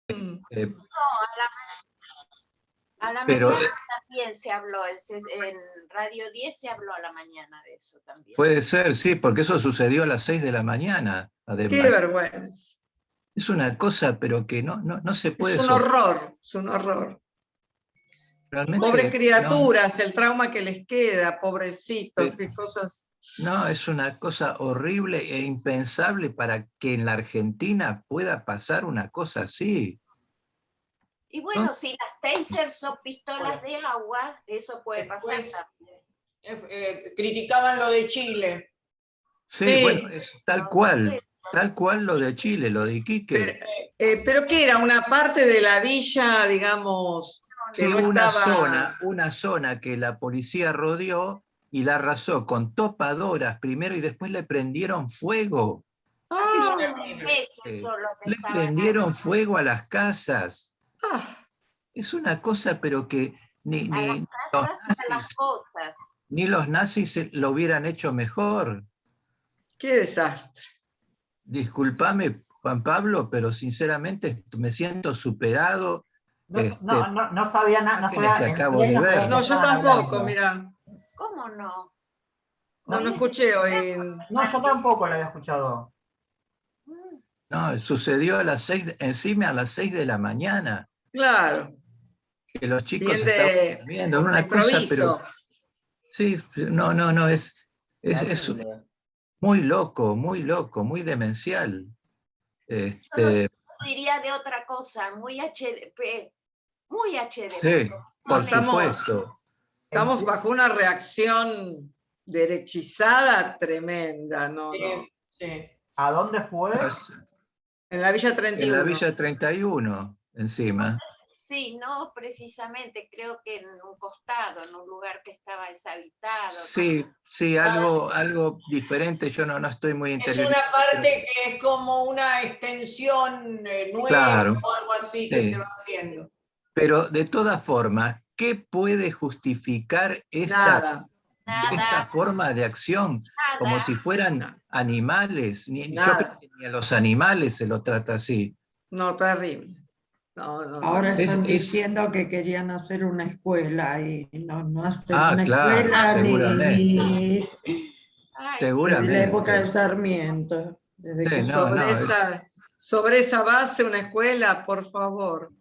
Eh, A la pero mañana también se habló, en Radio 10 se habló a la mañana de eso también. puede ser, sí, porque eso sucedió a las 6 de la mañana, además. Qué vergüenza. Es una cosa, pero que no se puede Es un horror, es un horror. Realmente, Pobres no, criaturas, el trauma que les queda, pobrecitos, qué cosas. no, es una cosa horrible e impensable para que en la Argentina pueda pasar una cosa así. Y bueno, si las tasers son pistolas de agua, eso puede pasar también. Criticaban lo de Chile. Sí, Sí. bueno, es tal cual lo de Chile, lo de Iquique. Pero ¿qué era? ¿Una parte de la villa, digamos, que Sí, no estaba...? una zona que la policía rodeó y la arrasó con topadoras primero y después le prendieron fuego. Ah, Le prendieron fuego a las casas. ah, Es una cosa, pero que ni los nazis lo hubieran hecho mejor. qué desastre. Discúlpame, Juan Pablo, pero sinceramente me siento superado. No sabía nada. Que acabo de ver. No, yo tampoco, mira. ¿Cómo no? No escuché hoy. No, yo tampoco lo había escuchado. No, sucedió encima a las 6 de la mañana. Claro. Que los chicos Bien estaban durmiendo, una cosa, pero sí, no, es muy loco, muy demencial. Yo diría de otra cosa, muy HD. Sí, por supuesto. Estamos bajo una reacción derechizada tremenda, ¿no? Sí. ¿A dónde fue? En la Villa 31. En la Villa 31, encima. Sí, no precisamente, creo que en un costado, en un lugar que estaba deshabitado. Sí, sí, algo diferente, yo no estoy muy interiorizado. Es una parte que es como una extensión nueva, claro, o algo así que se va haciendo. Pero de todas formas, ¿qué puede justificar esta forma de acción? Nada. Como si fueran animales. Yo creo que ni a los animales se lo trata así. No, terrible. Ahora están diciendo que querían hacer una escuela y no hacen una claro, escuela seguramente. Seguramente. En la época de Sarmiento. Desde que sobre esa base una escuela, por favor.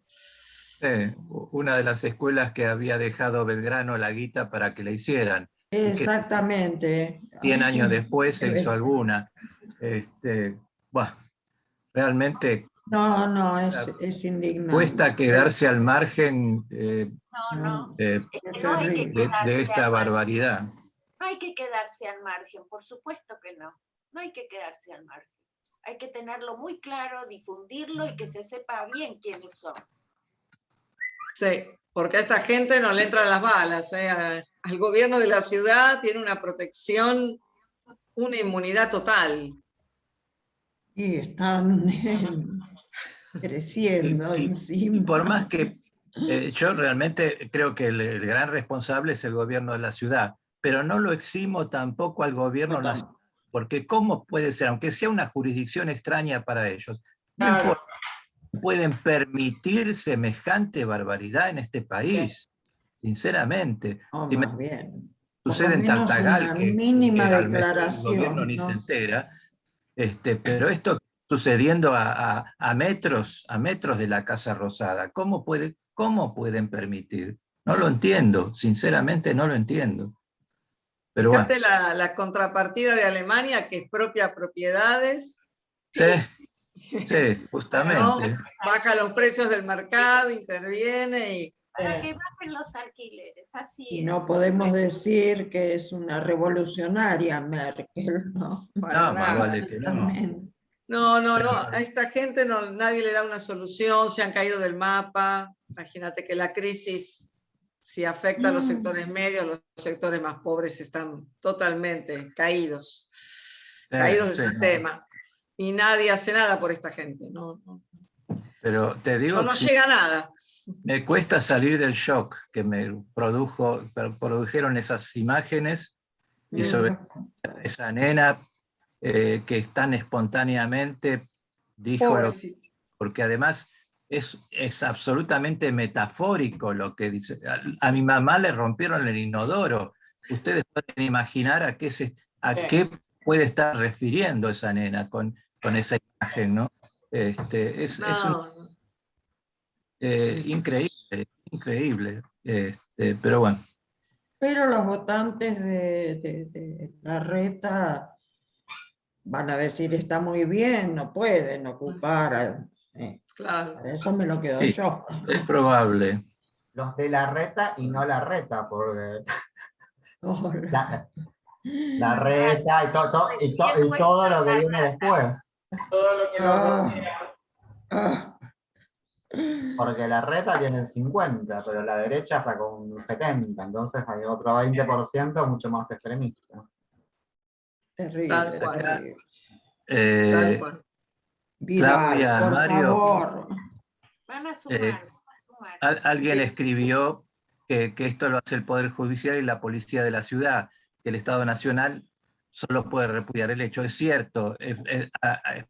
Una de las escuelas que había dejado Belgrano la guita para que la hicieran. Exactamente. 100 años después se hizo alguna. Realmente es indignante. cuesta quedarse al margen de esta barbaridad. No hay que quedarse al margen, por supuesto que no. No hay que quedarse al margen. Hay que tenerlo muy claro, difundirlo y que se sepa bien quiénes son. Sí, porque a esta gente no le entran las balas. Al gobierno de la ciudad tiene una protección, una inmunidad total. Y están creciendo encima. Y por más que yo realmente creo que el gran responsable es el gobierno de la ciudad, pero no lo eximo tampoco al gobierno nacional, porque ¿cómo puede ser, aunque sea una jurisdicción extraña para ellos, no importa, pueden permitir semejante barbaridad en este país? Sinceramente. Si más bien. Sucede en Tartagal, que el gobierno ni ¿no? se entera, pero esto sucediendo a metros de la Casa Rosada, ¿cómo pueden permitir? No lo entiendo, sinceramente no lo entiendo. Pero fíjate la contrapartida de Alemania, que expropia propiedades. Sí, justamente. ¿No? Baja los precios del mercado, interviene y... Para que bajen los alquileres, así es. No podemos decir que es una revolucionaria Merkel, ¿no? Más vale que no. No, a esta gente nadie le da una solución, se han caído del mapa. Imagínate que la crisis, si afecta a los sectores medios, los sectores más pobres están totalmente caídos del sistema. Y nadie hace nada por esta gente. Pero te digo no llega nada. Me cuesta salir del shock que me produjeron esas imágenes y sobre esa nena que tan espontáneamente dijo porque además es absolutamente metafórico lo que dice. A mi mamá le rompieron el inodoro. Ustedes pueden imaginar a qué puede estar refiriendo esa nena con esa imagen, ¿no? Increíble, increíble. Pero bueno. Pero los votantes de Larreta van a decir, está muy bien, no pueden ocupar. Claro. Para eso me lo quedo Sí, yo. es probable. Los de Larreta y no Larreta, porque la Reta y todo lo que viene después. Todo lo que nos Ah, rodea. ah, Porque la Reta tiene el 50, pero la derecha sacó un 70, entonces hay otro 20% mucho más extremista. terrible, Tal cual. terrible. Tal cual. Vidal, Claudia, por Mario, favor. Van a sumar, van a sumar. alguien escribió que esto lo hace el Poder Judicial y la Policía de la ciudad, que el Estado Nacional solo puede repudiar el hecho. Es cierto, es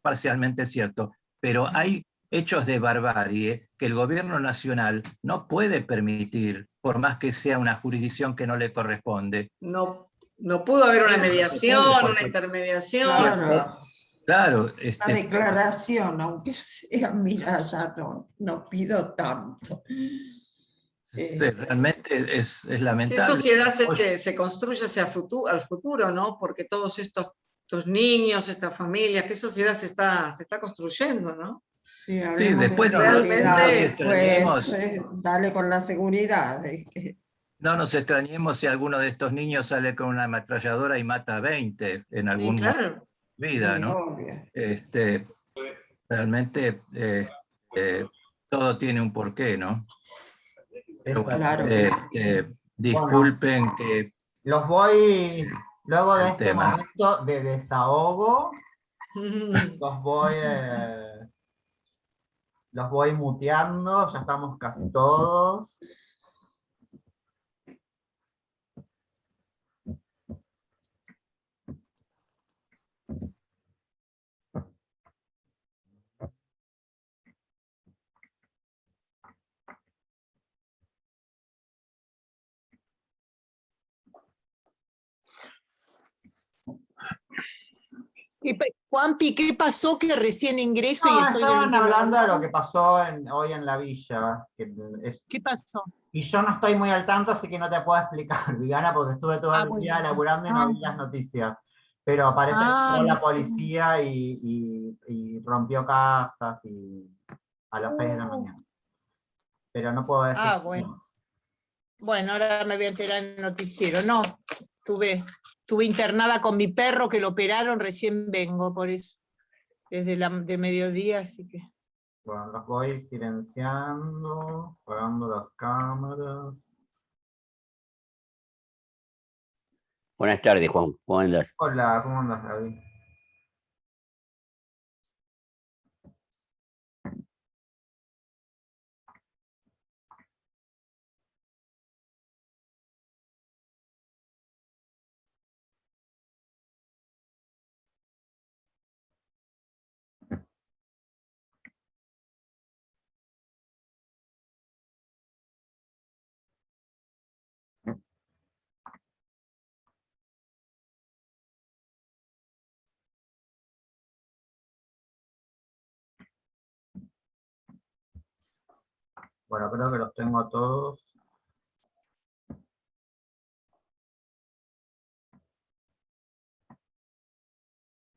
parcialmente cierto, pero hay hechos de barbarie que el gobierno nacional no puede permitir, por más que sea una jurisdicción que no le corresponde. No pudo haber una No se mediación, puede, una porque- intermediación. Claro, Claro, la declaración, aunque sea, mira, ya no pido tanto. sí, realmente es ¿Qué lamentable. sociedad se construye hacia al futuro, ¿no? Porque todos estos niños, estas familias, ¿qué sociedad se está construyendo, no? Sí, Sí, hablemos de después no seguridad nos después, extrañemos. dale con la seguridad. No nos extrañemos si alguno de estos niños sale con una ametralladora y mata a 20 en Y algún momento claro, de vida, Sí, ¿no? obvio. Realmente todo tiene un porqué, ¿no? Pero bueno, Claro que sí. disculpen que Los voy, luego de el este tema. momento de desahogo, los voy muteando, ya estamos casi todos. Juanpi, ¿qué pasó que recién ingreso y No, estoy del estaban otro hablando de lado? lo que pasó hoy en la villa. ¿Qué pasó? Y yo no estoy muy al tanto, así que no te puedo explicar, Viviana, porque estuve todo el día Bueno. laburando y no vi las noticias. Pero parece que entró la policía y rompió casas a las 6 de la mañana. Pero no puedo decir Bueno. más. Bueno, ahora me voy a enterar en el noticiero. No, estuve internada con mi perro que lo operaron, recién vengo, por eso. Desde de mediodía, así que. Bueno, los voy silenciando, apagando las cámaras. Buenas tardes, Juan. ¿Cómo andas? Hola, ¿cómo andas, David? Bueno, creo que los tengo a todos.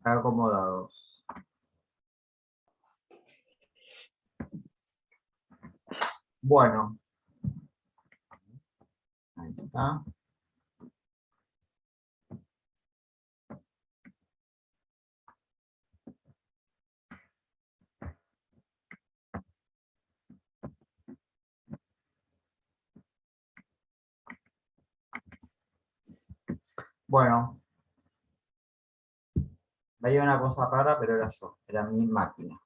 Acomodados. Bueno. Ahí está. Bueno. Veía una cosa rara, pero era mi máquina.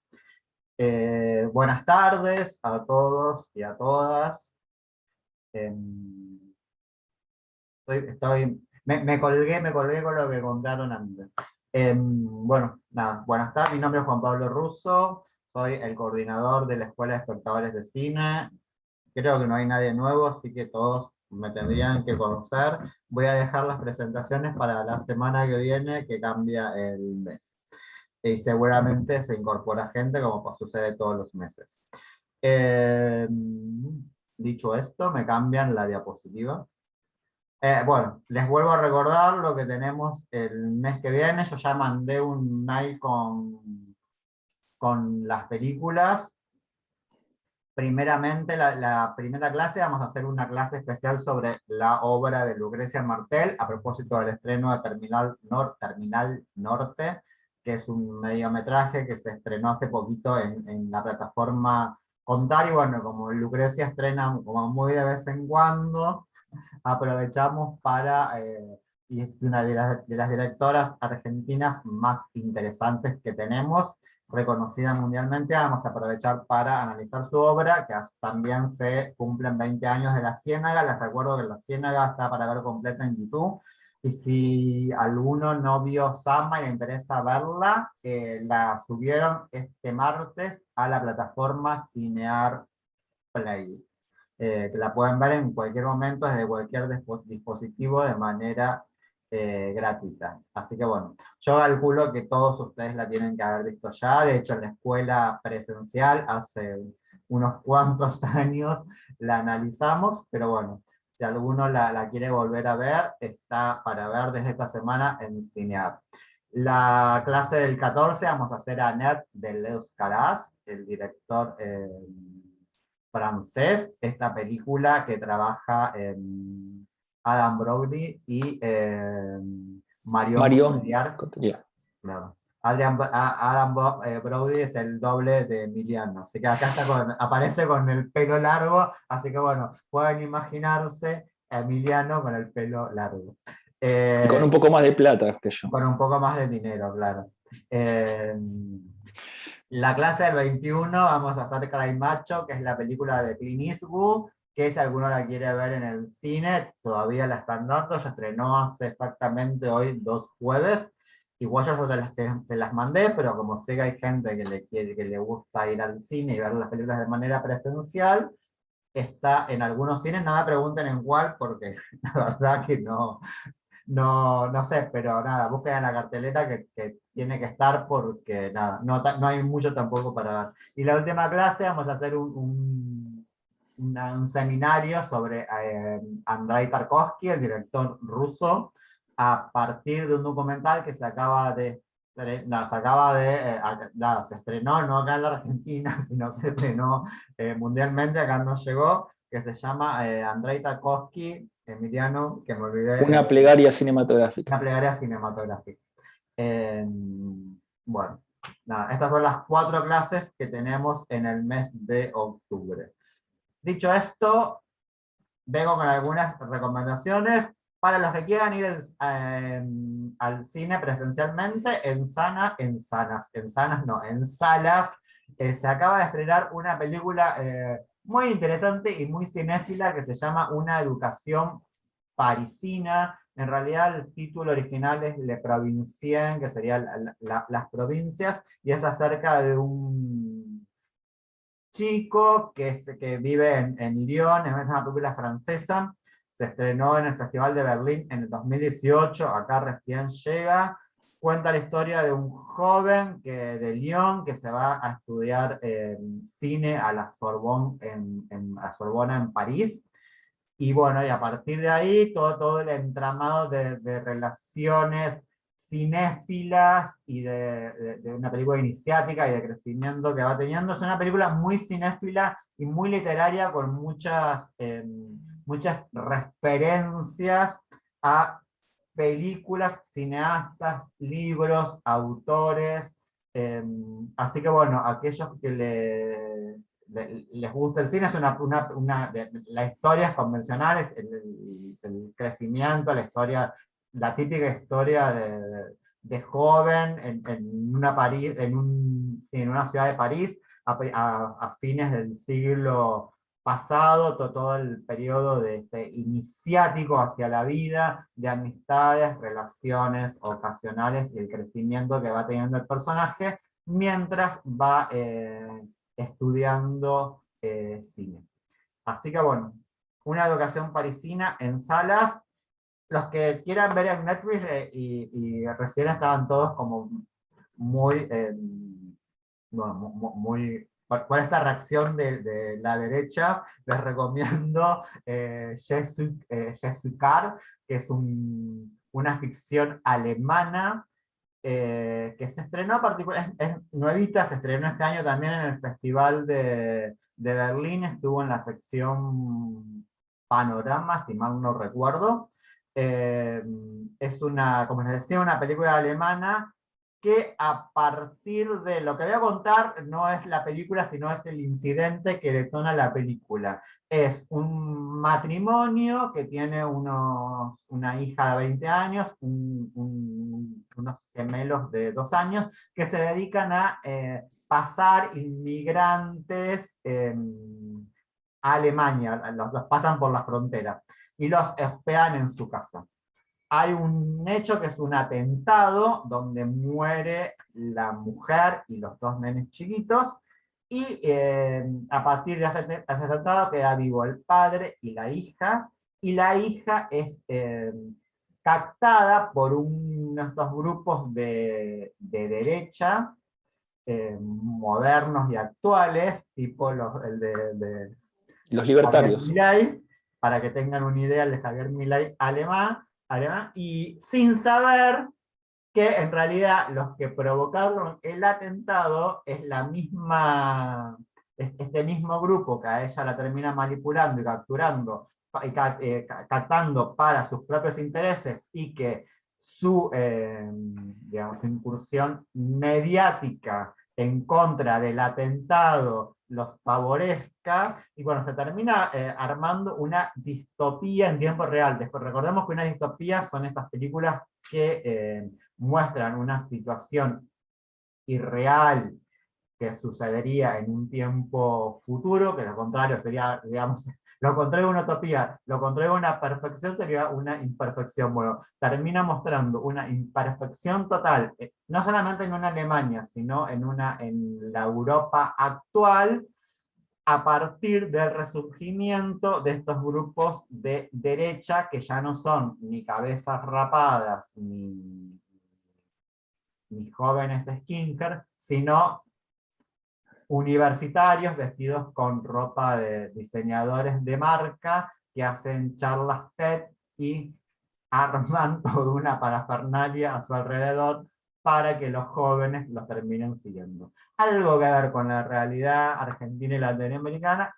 Buenas tardes a todos y a todas. Me colgué con lo que contaron antes. Bueno, nada, buenas tardes, mi nombre es Juan Pablo Russo, soy el coordinador de la Escuela de Espectadores de Cine. Creo que no hay nadie nuevo, así que todos me tendrían que conocer. Voy a dejar las presentaciones para la semana que viene, que cambia el mes. Y seguramente se incorpora gente, como pues sucede todos los meses. Dicho esto, me cambian la diapositiva. Bueno, les vuelvo a recordar lo que tenemos el mes que viene. Yo ya mandé un mail con las películas. Primeramente, la primera clase, vamos a hacer una clase especial sobre la obra de Lucrecia Martel, a propósito del estreno de Terminal Norte, que es un mediometraje que se estrenó hace poquito en la plataforma Contar, y bueno, como Lucrecia estrena como muy de vez en cuando, aprovechamos para, y es una de las directoras argentinas más interesantes que tenemos, reconocida mundialmente, vamos a aprovechar para analizar su obra, que también se cumplen 20 años de La Ciénaga. Les recuerdo que La Ciénaga está para ver completa en YouTube, y si alguno no vio Sama y le interesa verla, la subieron este martes a la plataforma Cinear Play. Que la pueden ver en cualquier momento desde cualquier dispositivo de manera gratuita. Así que bueno, yo calculo que todos ustedes la tienen que haber visto ya. De hecho, en la escuela presencial hace unos cuantos años la analizamos, pero bueno, si alguno la quiere volver a ver, está para ver desde esta semana en Cinear. La clase del 14 vamos a hacer Annette de Leus Caras, el director francés, esta película que trabaja Adam Brody y Marion Cotillard. Claro. Brody es el doble de Emiliano, así que acá está aparece con el pelo largo, así que bueno, pueden imaginarse a Emiliano con el pelo largo. Y con un poco más de plata que yo. Con un poco más de dinero, claro. La clase del 21 vamos a hacer Cry Macho, que es la película de Clint Eastwood, que si alguno la quiere ver en el cine, todavía la están dando, se estrenó hace exactamente hoy 2 jueves. Igual yo se las mandé, pero como sé que hay gente que le gusta ir al cine y ver las películas de manera presencial, está en algunos cines, no me pregunten en cuál, porque la verdad que no sé, pero nada, busquen en la cartelera que tiene que estar, porque nada, no hay mucho tampoco para ver. Y la última clase vamos a hacer un seminario sobre Andrei Tarkovsky, el director ruso, a partir de un documental que se estrenó no acá en la Argentina, sino se estrenó mundialmente, acá no llegó, que se llama Andrei Tarkovsky, Emiliano, que me olvidé. Una plegaria cinematográfica. Una plegaria cinematográfica. Bueno, nada, estas son las 4 clases que tenemos en el mes de octubre. Dicho esto, vengo con algunas recomendaciones para los que quieran ir al cine presencialmente en salas. Se acaba de estrenar una película muy interesante y muy cinéfila que se llama Una educación parisina. En realidad el título original es Le Provinciens, que serían las provincias, y es acerca de un chico que vive en Lyon, es una película francesa, se estrenó en el Festival de Berlín en el 2018, acá recién llega. Cuenta la historia de un joven de Lyon que se va a estudiar cine a la Sorbona en París. Y bueno, y a partir de ahí todo el entramado de relaciones cinéfilas y de una película iniciática y de crecimiento que va teniendo. Es una película muy cinéfila y muy literaria, con muchas referencias a películas, cineastas, libros, autores. Así que bueno, aquellos que les gusta el cine, es la historia es convencional, es el crecimiento, la típica historia de joven en una ciudad de París a fines del siglo pasado, todo el periodo iniciático hacia la vida, de amistades, relaciones ocasionales y el crecimiento que va teniendo el personaje. mientras va estudiando cine. Así que bueno, una educación parisina en salas. Los que quieran ver en Netflix y recién estaban todos como muy, bueno, por esta reacción de la derecha, les recomiendo Jesucar, que es una ficción alemana que se estrenó es nuevita, se estrenó este año también en el Festival de Berlín, estuvo en la sección Panorama, si mal no recuerdo. Es una, como les decía, una película alemana que a partir de lo que voy a contar no es la película, sino es el incidente que detona la película. Es un matrimonio que tiene una hija de 20 años, unos gemelos de 2 años, que se dedican a pasar inmigrantes a Alemania, los pasan por la frontera y los hospedan en su casa. Hay un hecho que es un atentado donde muere la mujer y los 2 nenes chiquitos, y a partir de ese atentado queda vivo el padre y la hija es captada por estos grupos de derecha, modernos y actuales, tipo el de Los Javier libertarios. Milei, para que tengan una idea, el de Javier Milei alemán, y sin saber que en realidad los que provocaron el atentado es este mismo grupo que a ella la termina manipulando y capturando, captando para sus propios intereses, y que su digamos, incursión mediática en contra del atentado los favorezca, y bueno, se termina armando una distopía en tiempo real. Después, recordemos que una distopía son estas películas que muestran una situación irreal que sucedería en un tiempo futuro, que lo contrario sería, digamos, lo contrario de una utopía, lo contrario de una perfección sería una imperfección. Bueno, termina mostrando una imperfección total, no solamente en una Alemania, sino en la Europa actual, a partir del resurgimiento de estos grupos de derecha que ya no son ni cabezas rapadas, ni jóvenes skinheads, sino universitarios vestidos con ropa de diseñadores de marca que hacen charlas TED y arman toda una parafernalia a su alrededor para que los jóvenes los terminen siguiendo. Algo que ver con la realidad argentina y latinoamericana.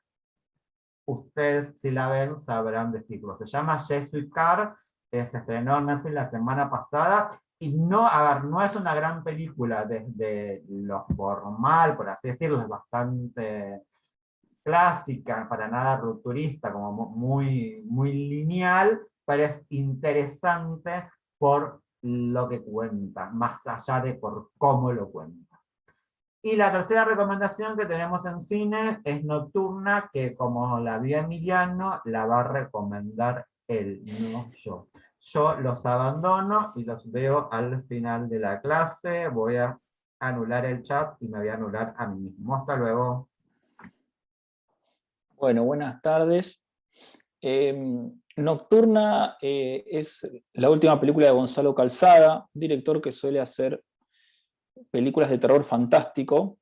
Ustedes, si la ven, sabrán decirlo. Se llama Jesuit Car, se estrenó en Netflix la semana pasada, y no, a ver, no es una gran película desde lo formal, por así decirlo, es bastante clásica, para nada rupturista, como muy, muy lineal, pero es interesante por lo que cuenta, más allá de por cómo lo cuenta. Y la tercera recomendación que tenemos en cine es Nocturna, que como la vi a Emiliano, la va a recomendar él, no yo. Yo los abandono y los veo al final de la clase. Voy a anular el chat y me voy a anular a mí mismo. Hasta luego. Bueno, buenas tardes. Nocturna es la última película de Gonzalo Calzada, director que suele hacer películas de terror fantástico.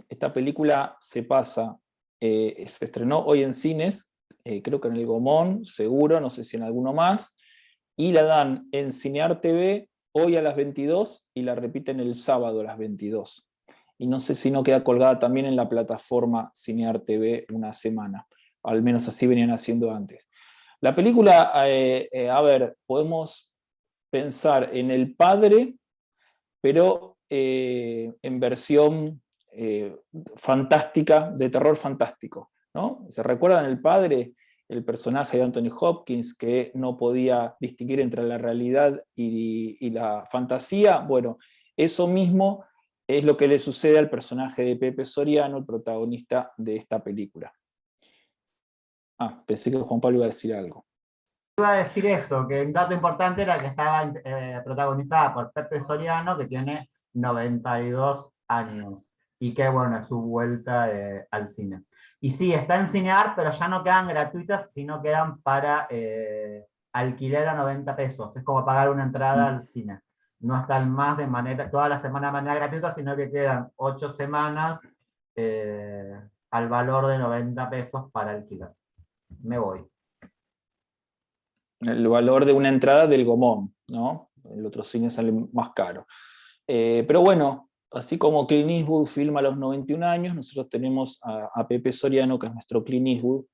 Esta película se estrenó hoy en cines, creo que en el Gomón, seguro, no sé si en alguno más, y la dan en Cinear TV hoy a las 22 y la repiten el sábado a las 22. Y no sé si no queda colgada también en la plataforma Cinear TV una semana, al menos así venían haciendo antes. La película, a ver, podemos pensar en El Padre, pero en versión fantástica, de terror fantástico, ¿no? ¿Se recuerdan El Padre? El personaje de Anthony Hopkins, que no podía distinguir entre la realidad y la fantasía. Bueno, eso mismo es lo que le sucede al personaje de Pepe Soriano, el protagonista de esta película. Pensé que Juan Pablo iba a decir algo. Iba a decir eso, que un dato importante era que estaba protagonizada por Pepe Soriano, que tiene 92 años. Y que bueno, es su vuelta al cine. Y sí, está en Cinear, pero ya no quedan gratuitas, sino quedan para alquiler a 90 pesos. Es como pagar una entrada al cine. No están más de manera, toda la semana de manera gratuita, sino que quedan 8 semanas al valor de 90 pesos para alquilar. Me voy. El valor de una entrada del Gomón, ¿no? El otro cine sale más caro. Pero bueno, así como Clint Eastwood filma a los 91 años, nosotros tenemos a Pepe Soriano, que es nuestro Clint Eastwood,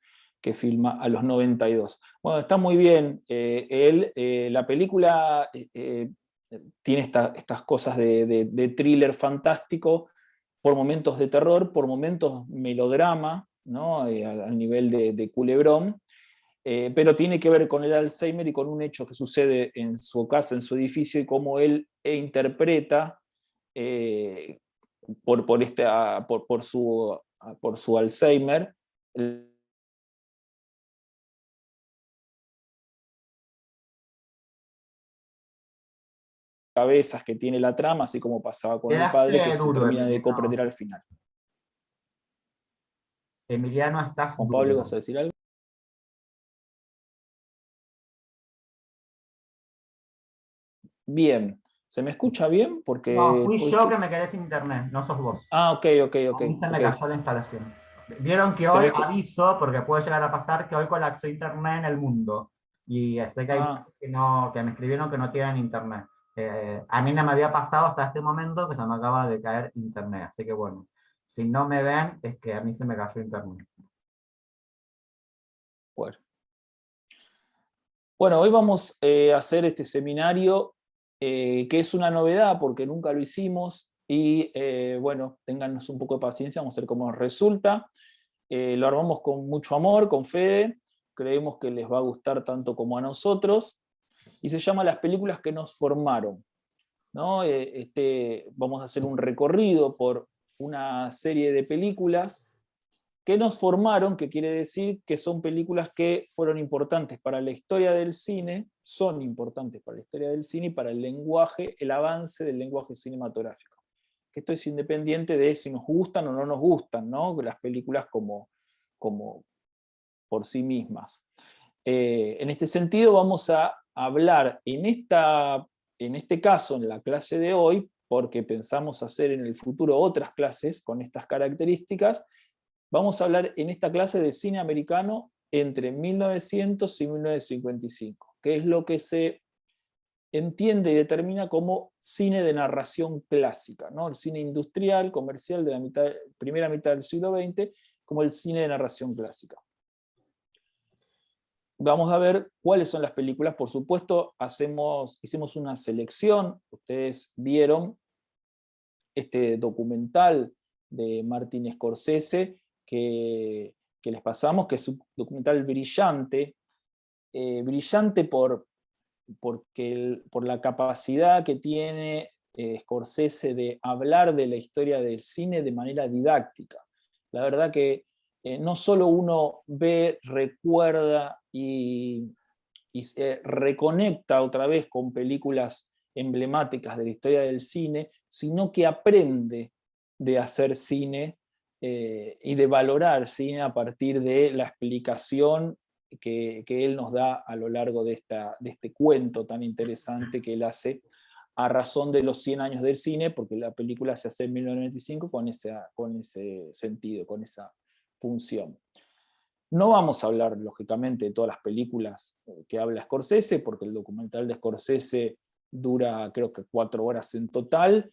que filma a los 92. Bueno, está muy bien. La película tiene estas cosas de thriller fantástico, por momentos de terror, por momentos melodrama, ¿no? Al nivel de Culebrón. Pero tiene que ver con el Alzheimer y con un hecho que sucede en su casa, en su edificio, y cómo él interpreta por su Alzheimer cabezas que tiene la trama, así como pasaba con el padre, que se duro, termina de Emiliano. comprender al final. Emiliano, estás Juan duro. Pablo, ¿vas a decir algo? Bien. ¿Se me escucha bien? Porque No, fui hoy yo que me quedé sin internet, no sos vos. Ah, ok. A mí se me cayó la instalación. Vieron que Se hoy me escu- aviso, porque puede llegar a pasar, que hoy colapsó internet en el mundo. Y sé que hay Ah, que me escribieron que no tienen internet. A mí no me había pasado hasta este momento que se me acaba de caer internet. Así que bueno, si no me ven, es que a mí se me cayó internet. bueno. Bueno, hoy vamos a hacer este seminario que es una novedad porque nunca lo hicimos y bueno, téngannos un poco de paciencia, vamos a ver cómo nos resulta. Lo armamos con mucho amor, con Fede, creemos que les va a gustar tanto como a nosotros y se llama Las películas que nos formaron, ¿no? Vamos a hacer un recorrido por una serie de películas que nos formaron, que quiere decir que son películas que fueron importantes para la historia del cine, son importantes para la historia del cine y para el lenguaje, el avance del lenguaje cinematográfico. Que esto es independiente de si nos gustan o no nos gustan, ¿no? Las películas como por sí mismas. En este sentido vamos a hablar en este caso, en la clase de hoy, porque pensamos hacer en el futuro otras clases con estas características. Vamos a hablar en esta clase de cine americano entre 1900 y 1955, que es lo que se entiende y determina como cine de narración clásica, ¿no? El cine industrial, comercial de la primera mitad del siglo XX, como el cine de narración clásica. Vamos a ver cuáles son las películas. Por supuesto, hicimos una selección. Ustedes vieron este documental de Martin Scorsese, que les pasamos, que es un documental brillante, brillante por la capacidad que tiene Scorsese de hablar de la historia del cine de manera didáctica. La verdad que no solo uno ve, recuerda y se reconecta otra vez con películas emblemáticas de la historia del cine, sino que aprende de hacer cine y de valorar cine a partir de la explicación que él nos da a lo largo de este cuento tan interesante que él hace a razón de los 100 años del cine, porque la película se hace en 1995 con ese sentido, con esa función. No vamos a hablar, lógicamente, de todas las películas que habla Scorsese, porque el documental de Scorsese dura, creo que 4 horas en total.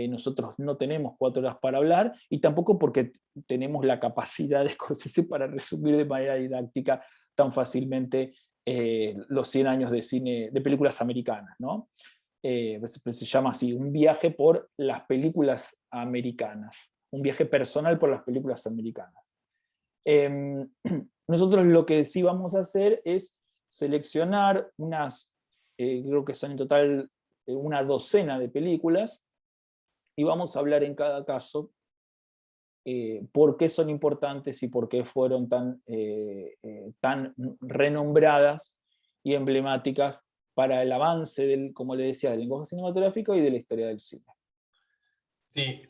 Nosotros no tenemos 4 horas para hablar, y tampoco porque tenemos la capacidad de Scorsese para resumir de manera didáctica tan fácilmente los 100 años de cine, de películas americanas, ¿no? Se llama así, un viaje por las películas americanas, un viaje personal por las películas americanas. Nosotros lo que sí vamos a hacer es seleccionar creo que son en total una docena de películas, y vamos a hablar en cada caso por qué son importantes y por qué fueron tan renombradas y emblemáticas para el avance como le decía, del lenguaje cinematográfico y de la historia del cine. Sí,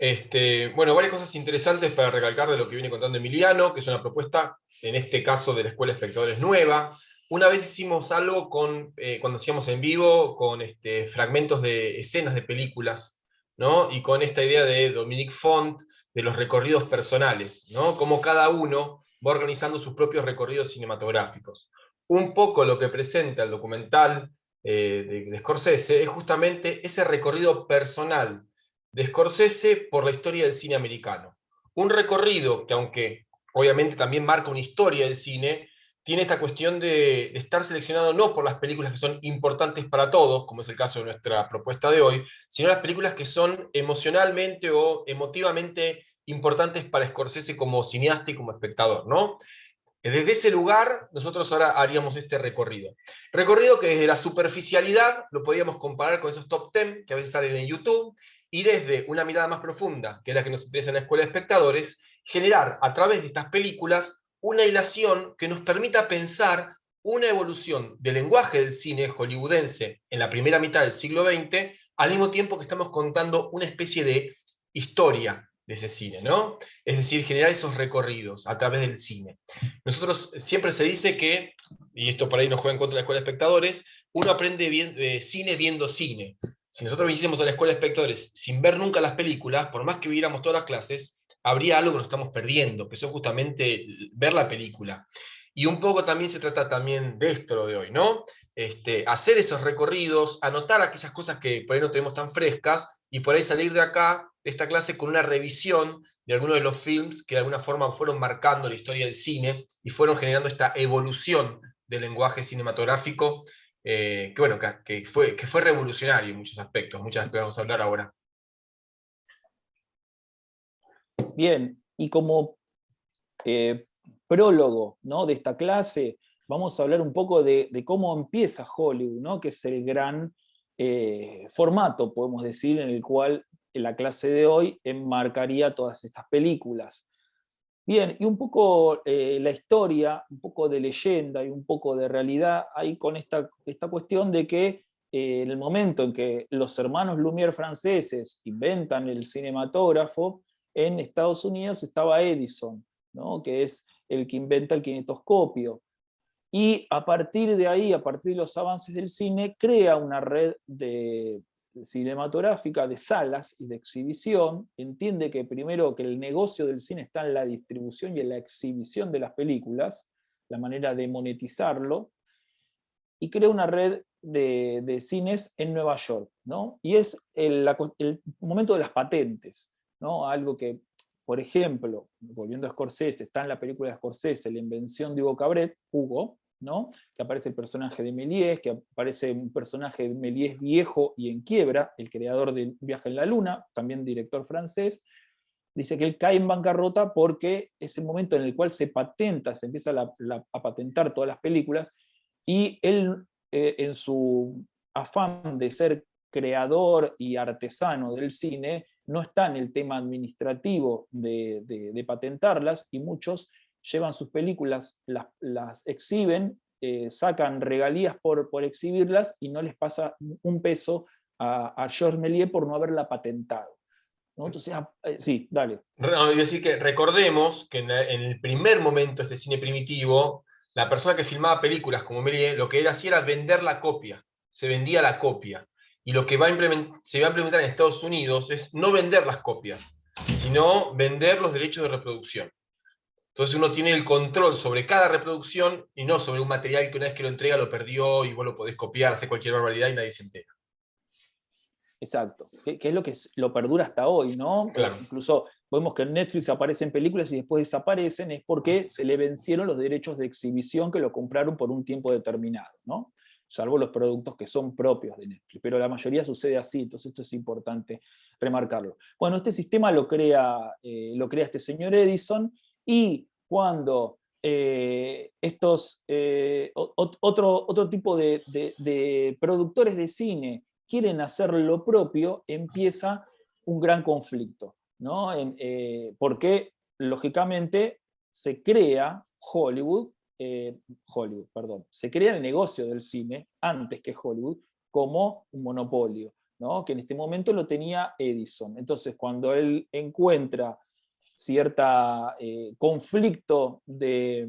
bueno, varias cosas interesantes para recalcar de lo que viene contando Emiliano, que es una propuesta, en este caso de la Escuela de Espectadores nueva. Una vez hicimos algo cuando hacíamos en vivo, con fragmentos de escenas de películas, ¿no? Y con esta idea de Dominique Font, de los recorridos personales, ¿no? Cómo cada uno va organizando sus propios recorridos cinematográficos. Un poco lo que presenta el documental de Scorsese es justamente ese recorrido personal de Scorsese por la historia del cine americano. Un recorrido que, aunque obviamente también marca una historia del cine, tiene esta cuestión de estar seleccionado no por las películas que son importantes para todos, como es el caso de nuestra propuesta de hoy, sino las películas que son emocionalmente o emotivamente importantes para Scorsese como cineasta y como espectador, ¿no? Desde ese lugar, nosotros ahora haríamos este recorrido. Recorrido que desde la superficialidad lo podríamos comparar con esos top 10 que a veces salen en YouTube, y desde una mirada más profunda, que es la que nos interesa en la Escuela de Espectadores, generar a través de estas películas una hilación que nos permita pensar una evolución del lenguaje del cine hollywoodense en la primera mitad del siglo XX, al mismo tiempo que estamos contando una especie de historia de ese cine, ¿no? Es decir, generar esos recorridos a través del cine. Nosotros siempre se dice que, y esto por ahí nos juega en contra de la Escuela de Espectadores, uno aprende de cine viendo cine. Si nosotros viniésemos a la Escuela de Espectadores sin ver nunca las películas, por más que viéramos todas las clases, habría algo que nos estamos perdiendo, que es justamente ver la película. Y un poco también se trata también de esto lo de hoy, ¿no? Hacer esos recorridos, anotar aquellas cosas que por ahí no tenemos tan frescas, y por ahí salir de acá, de esta clase, con una revisión de algunos de los films que de alguna forma fueron marcando la historia del cine y fueron generando esta evolución del lenguaje cinematográfico, que, bueno, que fue revolucionario en muchos aspectos, muchas de las que vamos a hablar ahora. Bien, y como prólogo, ¿no?, de esta clase, vamos a hablar un poco de cómo empieza Hollywood, ¿no?, que es el gran formato, podemos decir, en el cual la clase de hoy enmarcaría todas estas películas. Bien, y un poco la historia, un poco de leyenda y un poco de realidad hay con esta cuestión de que en el momento en que los hermanos Lumière franceses inventan el cinematógrafo, en Estados Unidos estaba Edison, ¿no?, que es el que inventa el kinetoscopio. Y a partir de ahí, a partir de los avances del cine, crea una red cinematográfica de salas y de exhibición. Entiende que primero que el negocio del cine está en la distribución y en la exhibición de las películas, la manera de monetizarlo, y crea una red de cines en Nueva York, ¿no? Y es el momento de las patentes, ¿no? Algo que, por ejemplo, volviendo a Scorsese, está en la película de Scorsese, La invención de Hugo Cabret, Hugo, ¿no?, que aparece el personaje de Méliès, que aparece un personaje de Méliès viejo y en quiebra, el creador del Viaje en la Luna, también director francés. Dice que él cae en bancarrota porque es el momento en el cual se patenta, se empieza a patentar todas las películas, y él, en su afán de ser creador y artesano del cine, no está en el tema administrativo de patentarlas, y muchos llevan sus películas, las exhiben, sacan regalías por exhibirlas, y no les pasa un peso a Georges Méliès por no haberla patentado, ¿no? Entonces, sí, dale. No, voy a decir que recordemos que en el primer momento de este cine primitivo, la persona que filmaba películas como Méliès, lo que él hacía era vender la copia, se vendía la copia. Y lo que se va a implementar en Estados Unidos es no vender las copias, sino vender los derechos de reproducción. Entonces uno tiene el control sobre cada reproducción y no sobre un material que una vez que lo entrega lo perdió y vos lo podés copiar, hacer cualquier barbaridad y nadie se entera. Exacto, que es lo que lo perdura hasta hoy, ¿no? Claro. Incluso vemos que en Netflix aparecen películas y después desaparecen, es porque se le vencieron los derechos de exhibición que lo compraron por un tiempo determinado, ¿no? Salvo los productos que son propios de Netflix, pero la mayoría sucede así, entonces esto es importante remarcarlo. Bueno, este sistema lo crea este señor Edison, y cuando otro tipo de productores de cine quieren hacer lo propio, empieza un gran conflicto, ¿no? Porque, lógicamente, se crea se crea el negocio del cine, antes que Hollywood, como un monopolio, ¿no? Que en este momento lo tenía Edison. Entonces, cuando él encuentra cierto conflicto de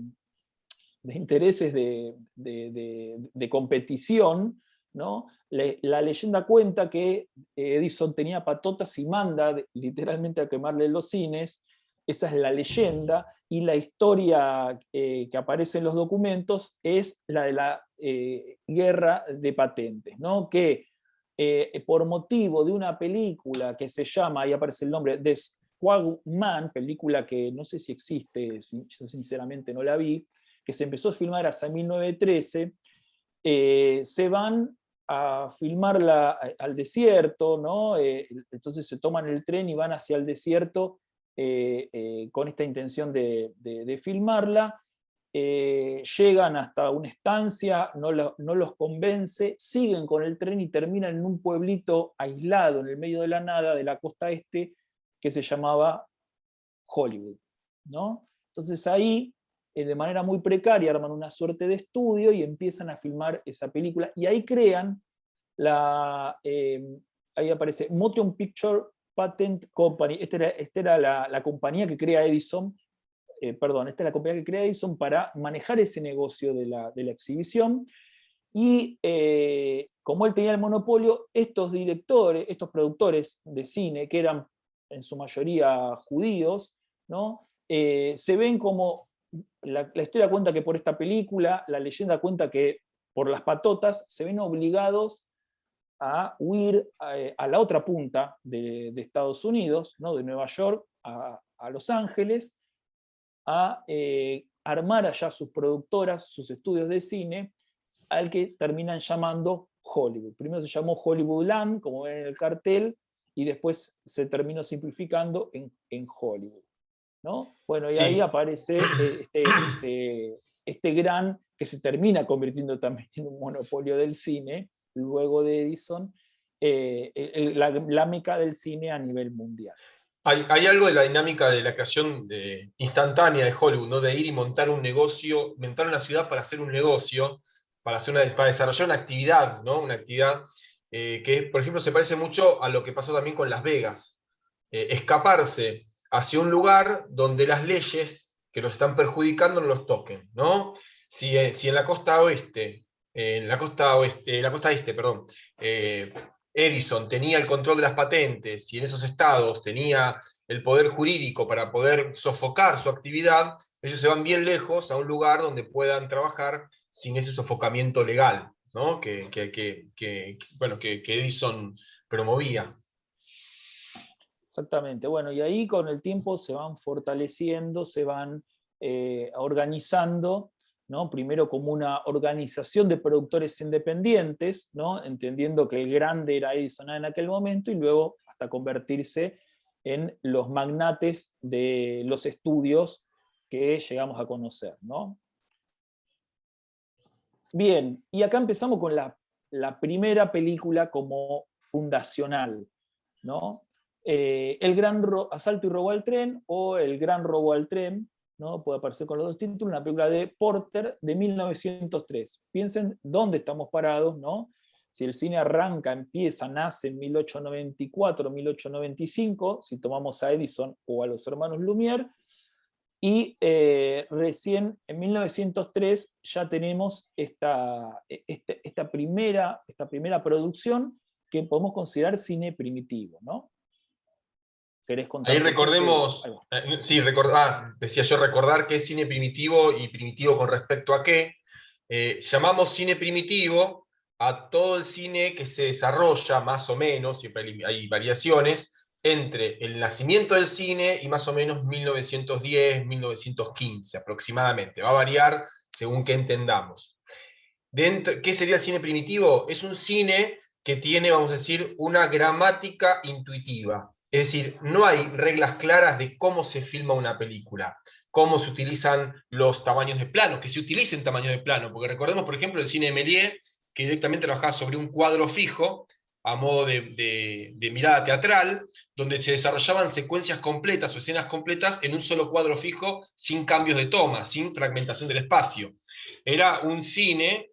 intereses de competición, ¿no? La leyenda cuenta que Edison tenía patotas y manda literalmente a quemarle los cines. Esa es la leyenda, y la historia que aparece en los documentos es la de la guerra de patentes, ¿no? Que por motivo de una película que se llama, ahí aparece el nombre, The Squad Man, película que no sé si existe, yo sinceramente no la vi, que se empezó a filmar hasta 1913, se van a filmarla al desierto, ¿no? Entonces se toman el tren y van hacia el desierto con esta intención de filmarla. Llegan hasta una estancia, no los convence, siguen con el tren y terminan en un pueblito aislado en el medio de la nada de la costa este que se llamaba Hollywood, ¿no? Entonces ahí, de manera muy precaria, arman una suerte de estudio y empiezan a filmar esa película, y ahí crean ahí aparece Motion Picture Patent Company. Esta era la compañía que crea Edison, esta es la compañía que crea Edison para manejar ese negocio de la exhibición. Y como él tenía el monopolio, estos directores, estos productores de cine, que eran en su mayoría judíos, ¿no? Se ven como, la historia cuenta que por esta película, la leyenda cuenta que por las patotas, se ven obligados a huir a la otra punta de Estados Unidos, ¿no? De Nueva York a Los Ángeles, a armar allá sus productoras, sus estudios de cine, al que terminan llamando Hollywood. Primero se llamó Hollywoodland, como ven en el cartel, y después se terminó simplificando en Hollywood, ¿no? Bueno, y ahí aparece este gran, que se termina convirtiendo también en un monopolio del cine, luego de Edison, la meca del cine a nivel mundial. Hay algo de la dinámica de la creación instantánea de Hollywood, ¿no? De ir y montar un negocio, montar una ciudad para hacer un negocio, para desarrollar una actividad, ¿no? Una actividad que, por ejemplo, se parece mucho a lo que pasó también con Las Vegas. Escaparse hacia un lugar donde las leyes que los están perjudicando no los toquen, ¿no? Si en la costa oeste, la costa este, perdón, Edison tenía el control de las patentes y en esos estados tenía el poder jurídico para poder sofocar su actividad, ellos se van bien lejos a un lugar donde puedan trabajar sin ese sofocamiento legal, ¿no? que Edison promovía. Exactamente. Bueno, y ahí con el tiempo se van fortaleciendo, se van organizando, ¿no? Primero como una organización de productores independientes, ¿no? Entendiendo que el grande era Edison en aquel momento, y luego hasta convertirse en los magnates de los estudios que llegamos a conocer, ¿no? Bien, y acá empezamos con la primera película como fundacional, ¿no? El gran asalto y robo al tren, o El gran robo al tren, ¿no? Puede aparecer con los dos títulos, una película de Porter de 1903. Piensen dónde estamos parados, ¿no? Si el cine nace en 1894, 1895, si tomamos a Edison o a los hermanos Lumière, y recién en 1903 ya tenemos esta primera producción que podemos considerar cine primitivo, ¿no? ¿Querés contar? Ahí recordemos, decía yo recordar qué es cine primitivo y primitivo con respecto a qué. Llamamos cine primitivo a todo el cine que se desarrolla más o menos, siempre hay variaciones, entre el nacimiento del cine y más o menos 1910, 1915 aproximadamente. Va a variar según qué entendamos. ¿Qué sería el cine primitivo? Es un cine que tiene, vamos a decir, una gramática intuitiva. Es decir, no hay reglas claras de cómo se filma una película, cómo se utilizan los tamaños de plano, que se utilicen tamaños de plano, porque recordemos, por ejemplo, el cine de Méliès, que directamente trabajaba sobre un cuadro fijo, a modo de mirada teatral, donde se desarrollaban secuencias completas o escenas completas en un solo cuadro fijo, sin cambios de toma, sin fragmentación del espacio. Era un cine,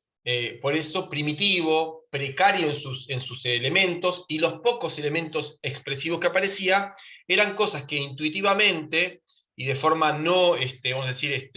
por eso, primitivo, precario en sus elementos, y los pocos elementos expresivos que aparecía eran cosas que intuitivamente y de forma no, vamos a decir,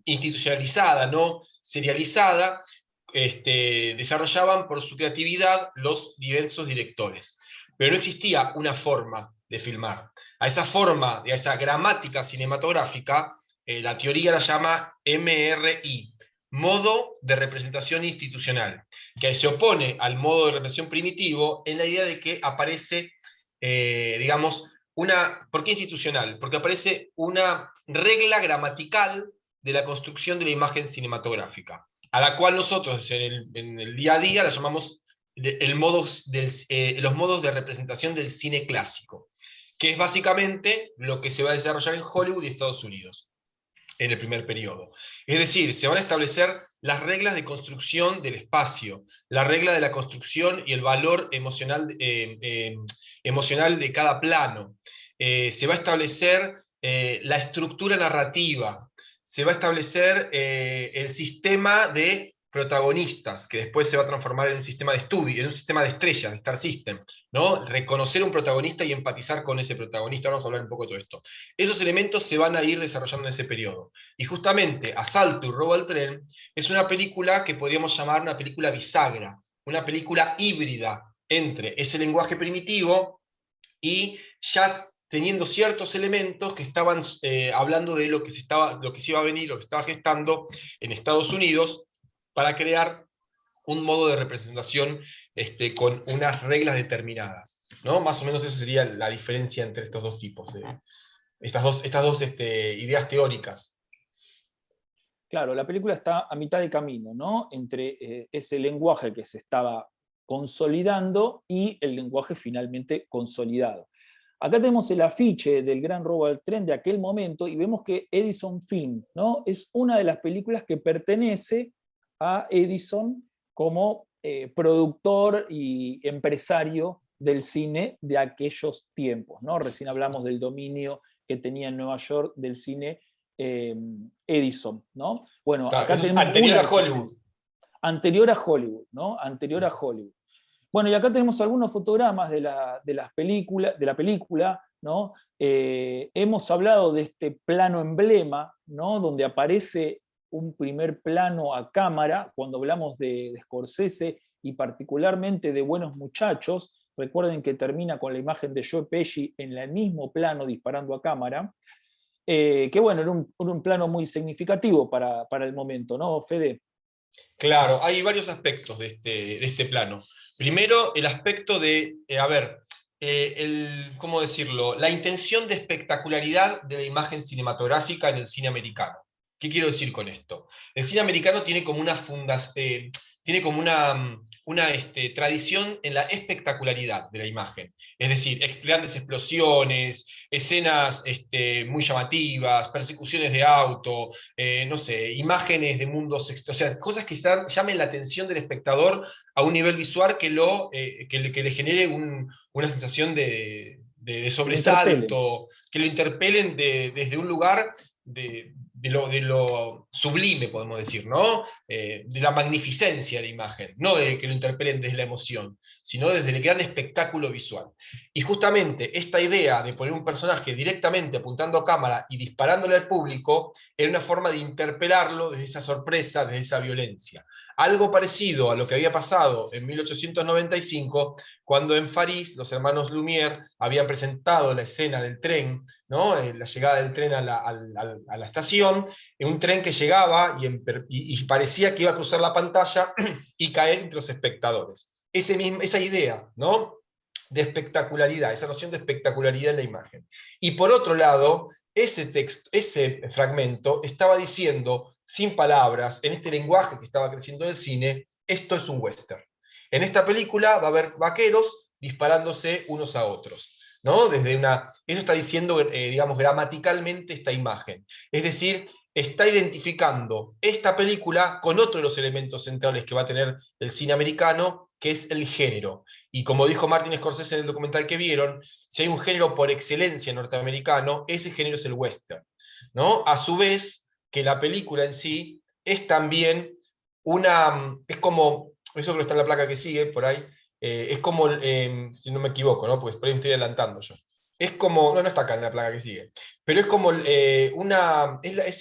institucionalizada, no serializada, desarrollaban por su creatividad los diversos directores. Pero no existía una forma de filmar. A esa forma, a esa gramática cinematográfica, la teoría la llama MRI, modo de representación institucional, que se opone al modo de representación primitivo en la idea de que aparece, digamos, ¿por qué institucional? Porque aparece una regla gramatical de la construcción de la imagen cinematográfica, a la cual nosotros en el día a día la llamamos los modos de representación del cine clásico, que es básicamente lo que se va a desarrollar en Hollywood y Estados Unidos en el primer periodo. Es decir, se van a establecer las reglas de construcción del espacio, la regla de la construcción y el valor emocional de cada plano. Se va a establecer la estructura narrativa, se va a establecer el sistema de protagonistas, que después se va a transformar en un sistema de estudio, en un sistema de estrellas, de Star System, ¿no? Reconocer un protagonista y empatizar con ese protagonista. Vamos a hablar un poco de todo esto. Esos elementos se van a ir desarrollando en ese periodo. Y justamente Asalto y Robo al Tren es una película que podríamos llamar una película bisagra, una película híbrida entre ese lenguaje primitivo y ya teniendo ciertos elementos que estaban hablando de lo que se iba a venir, lo que estaba gestando en Estados Unidos, para crear un modo de representación con unas reglas determinadas, ¿no? Más o menos esa sería la diferencia entre estos dos tipos, estas dos ideas teóricas. Claro, la película está a mitad de camino, ¿no? Entre ese lenguaje que se estaba consolidando y el lenguaje finalmente consolidado. Acá tenemos el afiche del Gran Robo al Tren de aquel momento y vemos que Edison Film, ¿no? Es una de las películas que pertenece a Edison como productor y empresario del cine de aquellos tiempos, ¿no? Recién hablamos del dominio que tenía en Nueva York del cine Edison, ¿no? Bueno, Claro, acá tenemos anterior a Hollywood. Anterior a Hollywood, ¿no? Anterior a Hollywood. Bueno, y acá tenemos algunos fotogramas de la película, ¿no? Hemos hablado de este plano emblema, ¿no? Donde aparece un primer plano a cámara, cuando hablamos de Scorsese y particularmente de Buenos Muchachos. Recuerden que termina con la imagen de Joe Pesci en el mismo plano disparando a cámara, que bueno, era un plano muy significativo para el momento, ¿no, Fede? Claro, hay varios aspectos de este plano. Primero, el aspecto de, ¿cómo decirlo? La intención de espectacularidad de la imagen cinematográfica en el cine americano. ¿Qué quiero decir con esto? El cine americano tiene como una tradición en la espectacularidad de la imagen. Es decir, grandes explosiones, escenas muy llamativas, persecuciones de auto, no sé, imágenes de mundos, o sea, cosas que llamen la atención del espectador a un nivel visual que le genere una sensación de sobresalto, que lo interpelen desde un lugar de lo sublime, podemos decir, ¿no? De la magnificencia de la imagen, no de que lo interpelen desde la emoción, sino desde el gran espectáculo visual. Y justamente esta idea de poner un personaje directamente apuntando a cámara y disparándole al público era una forma de interpelarlo desde esa sorpresa, desde esa violencia. Algo parecido a lo que había pasado en 1895, cuando en París los hermanos Lumière habían presentado la escena del tren, ¿no? La llegada del tren a la estación, en un tren que llegaba y parecía que iba a cruzar la pantalla y caer entre los espectadores. Esa idea, ¿no? De espectacularidad, esa noción de espectacularidad en la imagen. Y por otro lado, ese fragmento estaba diciendo, sin palabras, en este lenguaje que estaba creciendo en el cine, esto es un western. En esta película va a haber vaqueros disparándose unos a otros, ¿no? Eso está diciendo, digamos, gramaticalmente esta imagen. Es decir, está identificando esta película con otro de los elementos centrales que va a tener el cine americano, que es el género. Y como dijo Martin Scorsese en el documental que vieron, si hay un género por excelencia norteamericano, ese género es el western, ¿no? A su vez, que la película en sí es también es como eso creo que está en la placa que sigue, por ahí, es como, si no me equivoco, ¿no? Pues por ahí me estoy adelantando yo. Es como, no está acá en la placa que sigue, pero es como es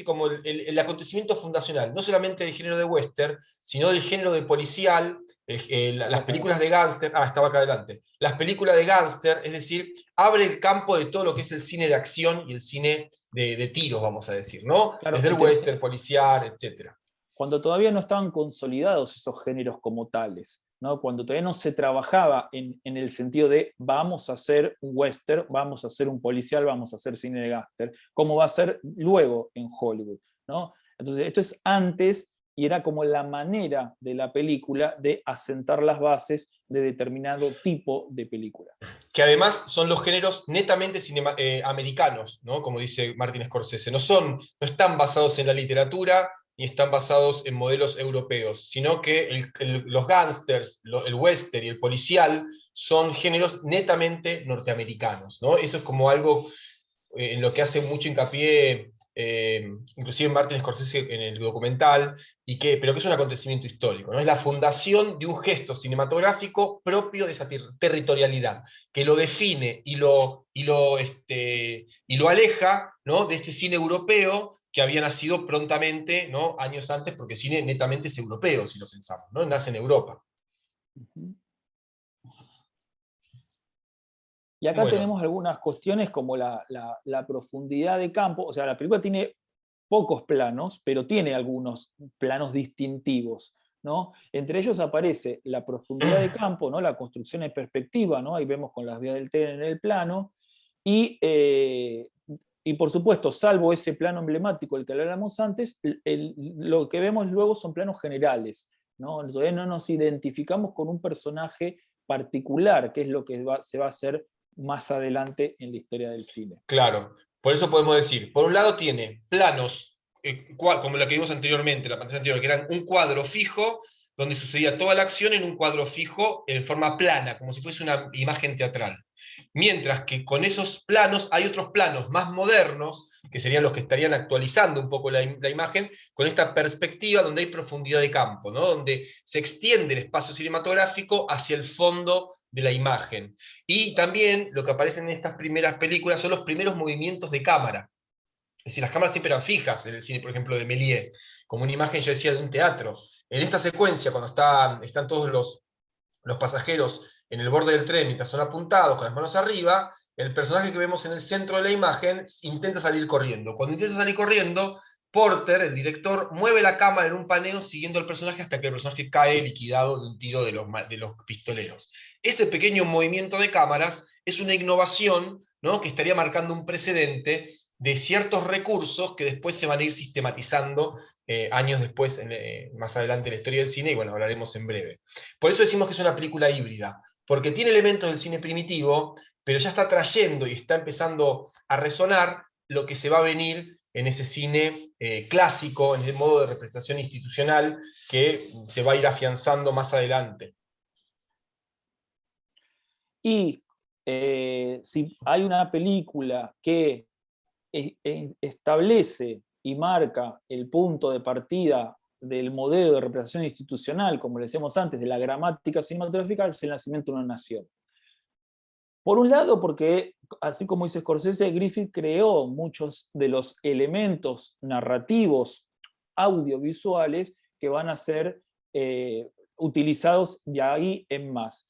como el acontecimiento fundacional, no solamente del género de western, sino del género de policial, las películas de gángster, estaba acá adelante, las películas de gángster, es decir, abre el campo de todo lo que es el cine de acción y el cine de tiros, vamos a decir, ¿no? Claro, Desde el western, policial, etc. cuando todavía no estaban consolidados esos géneros como tales, ¿no? Cuando todavía no se trabajaba en el sentido de vamos a hacer un western, vamos a hacer un policial, vamos a hacer cine de gángster, como va a ser luego en Hollywood, ¿no? Entonces, esto es antes y era como la manera de la película de asentar las bases de determinado tipo de película. Que además son los géneros netamente americanos, ¿no? Como dice Martin Scorsese, no están basados en la literatura, ni están basados en modelos europeos, sino que los gángsters, el western y el policial son géneros netamente norteamericanos, ¿no? Eso es como algo en lo que hace mucho hincapié, inclusive Martin Scorsese en el documental, pero que es un acontecimiento histórico, ¿no? Es la fundación de un gesto cinematográfico propio de esa territorialidad, que lo define y lo aleja, ¿no? De este cine europeo que había nacido prontamente, ¿no? Años antes, porque el cine netamente es europeo, si lo pensamos, ¿no? Nace en Europa. Y acá Bueno. tenemos algunas cuestiones como la profundidad de campo, o sea, la película tiene pocos planos, pero tiene algunos planos distintivos, ¿no? Entre ellos aparece la profundidad de campo, ¿no? La construcción en perspectiva, ¿no? Ahí vemos con las vías del tren en el plano, y por supuesto, salvo ese plano emblemático del que hablábamos antes, lo que vemos luego son planos generales, ¿no? Todavía no nos identificamos con un personaje particular, que es lo que se va a hacer más adelante en la historia del cine. Claro, por eso podemos decir, por un lado tiene planos, como lo que vimos anteriormente, la pantalla anterior, que eran un cuadro fijo, donde sucedía toda la acción en un cuadro fijo, en forma plana, como si fuese una imagen teatral. Mientras que con esos planos hay otros planos más modernos, que serían los que estarían actualizando un poco la imagen, con esta perspectiva donde hay profundidad de campo, ¿no? Donde se extiende el espacio cinematográfico hacia el fondo de la imagen. Y también lo que aparece en estas primeras películas son los primeros movimientos de cámara. Es decir, las cámaras siempre eran fijas en el cine, por ejemplo, de Méliès, como una imagen, yo decía, de un teatro. En esta secuencia, cuando están todos los pasajeros en el borde del tren mientras son apuntados con las manos arriba, el personaje que vemos en el centro de la imagen intenta salir corriendo. Cuando intenta salir corriendo, Porter, el director, mueve la cámara en un paneo siguiendo al personaje hasta que el personaje cae liquidado de un tiro de los pistoleros. Ese pequeño movimiento de cámaras es una innovación, ¿no? Que estaría marcando un precedente de ciertos recursos que después se van a ir sistematizando años después, más adelante en la historia del cine, y bueno, hablaremos en breve. Por eso decimos que es una película híbrida, porque tiene elementos del cine primitivo, pero ya está trayendo y está empezando a resonar lo que se va a venir en ese cine clásico, en ese modo de representación institucional que se va a ir afianzando más adelante. Y si hay una película que establece y marca el punto de partida del modelo de representación institucional, como le decíamos antes, de la gramática cinematográfica, es El nacimiento de una nación. Por un lado, porque, así como dice Scorsese, Griffith creó muchos de los elementos narrativos audiovisuales que van a ser utilizados de ahí en más.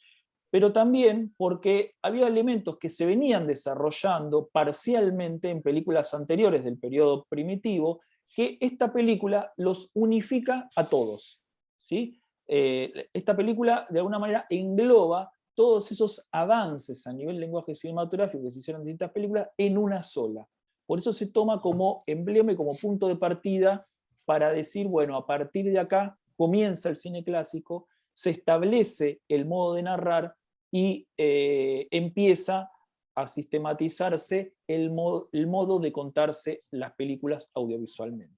Pero también porque había elementos que se venían desarrollando parcialmente en películas anteriores del periodo primitivo, que esta película los unifica a todos, ¿sí? Esta película de alguna manera engloba todos esos avances a nivel lenguaje cinematográfico que se hicieron en distintas películas en una sola. Por eso se toma como emblema y como punto de partida para decir, bueno, a partir de acá comienza el cine clásico, se establece el modo de narrar y empieza a sistematizarse el modo de contarse las películas audiovisualmente.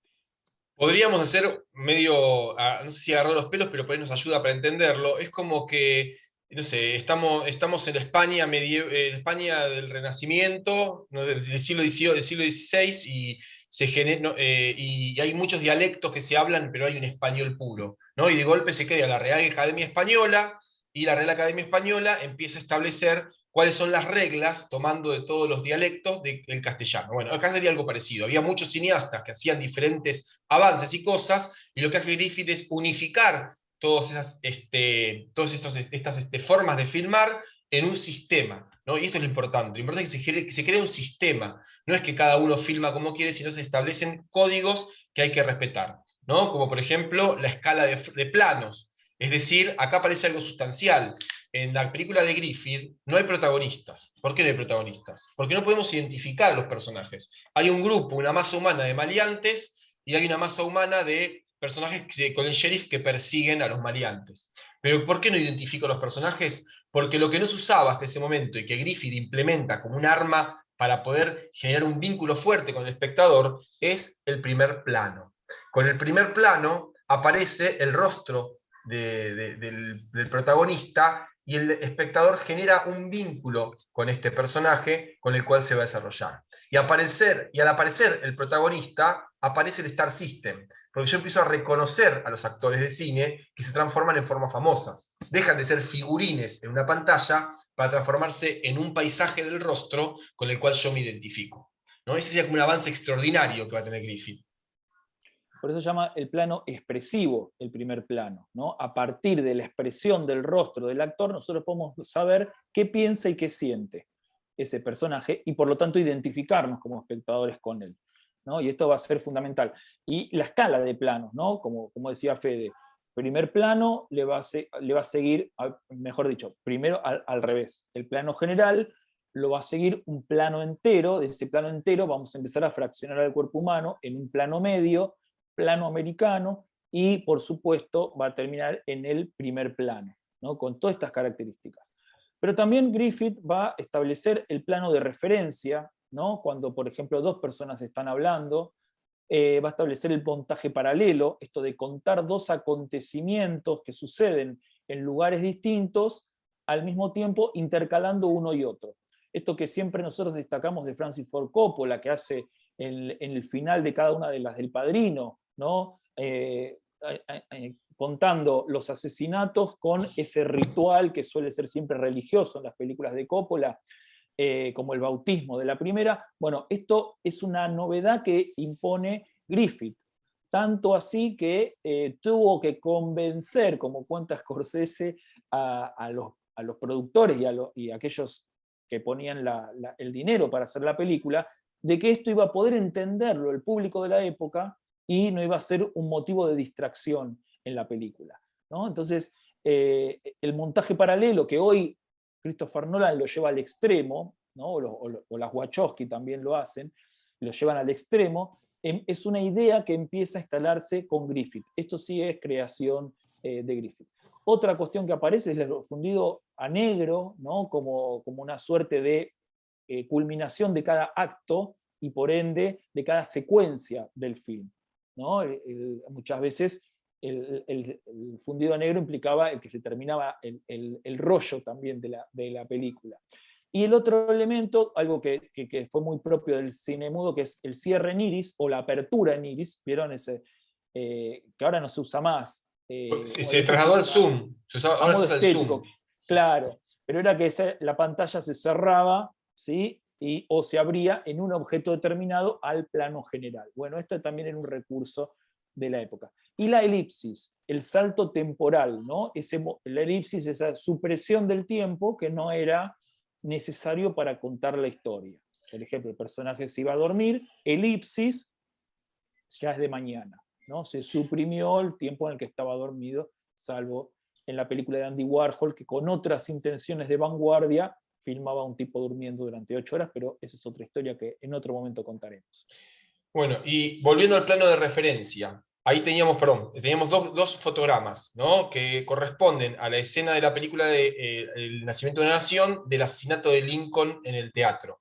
Podríamos hacer medio, no sé si agarrar los pelos, pero por ahí nos ayuda para entenderlo. Es como que, no sé, estamos en la España, España del Renacimiento, ¿no? del siglo XVI, y hay muchos dialectos que se hablan, pero hay un español puro, ¿no? Y de golpe se crea la Real Academia Española, y la Real Academia Española empieza a establecer cuáles son las reglas, tomando de todos los dialectos del castellano. Bueno, acá sería algo parecido. Había muchos cineastas que hacían diferentes avances y cosas, y lo que hace Griffith es unificar todas estas formas de filmar en un sistema, ¿no? Y esto es lo importante. Lo importante es que se crea un sistema. No es que cada uno filma como quiere, sino se establecen códigos que hay que respetar, ¿no? Como por ejemplo la escala de planos. Es decir, acá aparece algo sustancial. En la película de Griffith no hay protagonistas. ¿Por qué no hay protagonistas? Porque no podemos identificar a los personajes. Hay un grupo, una masa humana de maleantes, y hay una masa humana de personajes con el sheriff que persiguen a los maleantes. Pero ¿por qué no identifico a los personajes? Porque lo que no se usaba hasta ese momento y que Griffith implementa como un arma para poder generar un vínculo fuerte con el espectador es el primer plano. Con el primer plano aparece el rostro del protagonista, y el espectador genera un vínculo con este personaje con el cual se va a desarrollar. Y al aparecer el protagonista, aparece el Star System, porque yo empiezo a reconocer a los actores de cine que se transforman en formas famosas. Dejan de ser figurines en una pantalla para transformarse en un paisaje del rostro con el cual yo me identifico, ¿no? Ese sería como un avance extraordinario que va a tener Griffith. Por eso se llama el plano expresivo, el primer plano, ¿no? A partir de la expresión del rostro del actor, nosotros podemos saber qué piensa y qué siente ese personaje, y por lo tanto identificarnos como espectadores con él, ¿no? Y esto va a ser fundamental. Y la escala de planos, ¿no? Como decía Fede, primer plano le va a seguir, mejor dicho, primero al revés. El plano general lo va a seguir un plano entero. De ese plano entero vamos a empezar a fraccionar al cuerpo humano en un plano medio, plano americano, y por supuesto va a terminar en el primer plano, ¿no? Con todas estas características. Pero también Griffith va a establecer el plano de referencia, ¿no? Cuando, por ejemplo, dos personas están hablando, va a establecer el montaje paralelo, esto de contar dos acontecimientos que suceden en lugares distintos, al mismo tiempo intercalando uno y otro. Esto que siempre nosotros destacamos de Francis Ford Coppola, que hace en el final de cada una de las del Padrino, ¿no? Contando los asesinatos con ese ritual que suele ser siempre religioso en las películas de Coppola, como el bautismo de la primera. Bueno, esto es una novedad que impone Griffith, tanto así que tuvo que convencer, como cuenta Scorsese, a los productores y a aquellos que ponían el dinero para hacer la película, de que esto iba a poder entenderlo el público de la época y no iba a ser un motivo de distracción en la película, ¿no? Entonces, el montaje paralelo, que hoy Christopher Nolan lo lleva al extremo, ¿no? o las Wachowski también lo hacen, lo llevan al extremo, es una idea que empieza a instalarse con Griffith. Esto sí es creación de Griffith. Otra cuestión que aparece es el fundido a negro, ¿no? como una suerte de culminación de cada acto y por ende de cada secuencia del film, ¿no? Muchas veces el fundido a negro implicaba el que se terminaba el rollo también de la película. Y el otro elemento, algo que fue muy propio del cine mudo, que es el cierre en iris o la apertura en iris, ¿vieron ese? Que ahora no se usa más. Se trasladó al zoom, ahora se usa el zoom. Claro, pero era que la pantalla se cerraba, ¿sí? O se abría en un objeto determinado al plano general. Bueno, esto también era un recurso de la época. Y la elipsis, el salto temporal, ¿no? La elipsis, esa supresión del tiempo que no era necesario para contar la historia. Por ejemplo, el personaje se iba a dormir, elipsis, ya es de mañana, ¿no? Se suprimió el tiempo en el que estaba dormido, salvo en la película de Andy Warhol, que con otras intenciones de vanguardia filmaba a un tipo durmiendo durante 8 horas, pero esa es otra historia que en otro momento contaremos. Bueno, y volviendo al plano de referencia, ahí teníamos dos fotogramas, ¿no? Que corresponden a la escena de la película de El nacimiento de una nación, del asesinato de Lincoln en el teatro.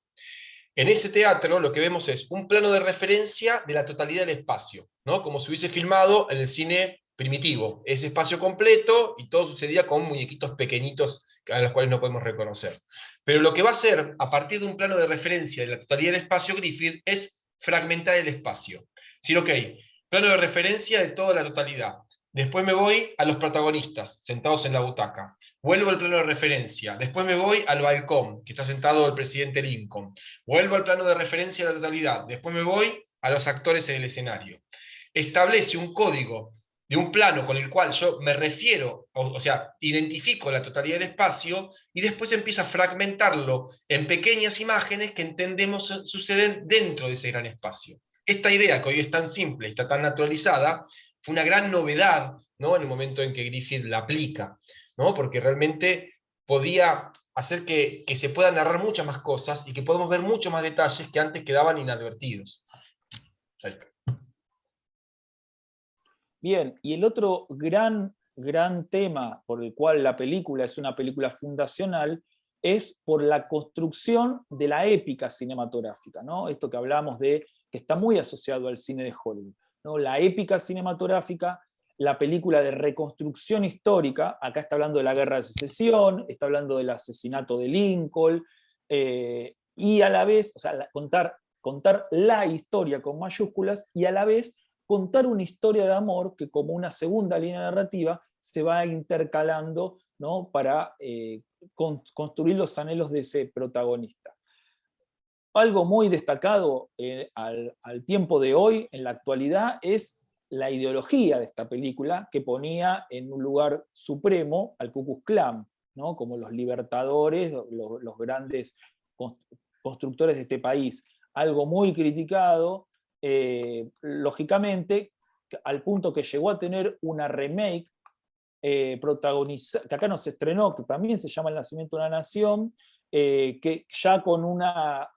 En ese teatro lo que vemos es un plano de referencia de la totalidad del espacio, ¿no? Como si hubiese filmado en el cine primitivo, ese espacio completo, y todo sucedía con muñequitos pequeñitos a los cuales no podemos reconocer. Pero lo que va a hacer, a partir de un plano de referencia de la totalidad del espacio, Griffith, es fragmentar el espacio. Decir, ok, plano de referencia de toda la totalidad. Después me voy a los protagonistas, sentados en la butaca. Vuelvo al plano de referencia. Después me voy al balcón, que está sentado el presidente Lincoln. Vuelvo al plano de referencia de la totalidad. Después me voy a los actores en el escenario. Establece un código de un plano con el cual yo me refiero, o sea, identifico la totalidad del espacio, y después empiezo a fragmentarlo en pequeñas imágenes que entendemos suceden dentro de ese gran espacio. Esta idea, que hoy es tan simple y está tan naturalizada, fue una gran novedad, ¿no?, en el momento en que Griffith la aplica, ¿no?, porque realmente podía hacer que se puedan narrar muchas más cosas y que podamos ver muchos más detalles que antes quedaban inadvertidos. Bien, y el otro gran tema por el cual la película es una película fundacional es por la construcción de la épica cinematográfica, ¿no? Esto que hablamos de que está muy asociado al cine de Hollywood, ¿no? La épica cinematográfica, la película de reconstrucción histórica, acá está hablando de la Guerra de Secesión, está hablando del asesinato de Lincoln, y a la vez, o sea, contar la historia con mayúsculas, y a la vez contar una historia de amor que, como una segunda línea narrativa, se va intercalando, ¿no?, para construir los anhelos de ese protagonista. Algo muy destacado al tiempo de hoy, en la actualidad, es la ideología de esta película, que ponía en un lugar supremo al Ku Klux Klan, ¿no?, como los libertadores, los grandes constructores de este país. Algo muy criticado, lógicamente, al punto que llegó a tener una remake protagonizada, que acá no se estrenó, que también se llama El nacimiento de una nación, que ya con una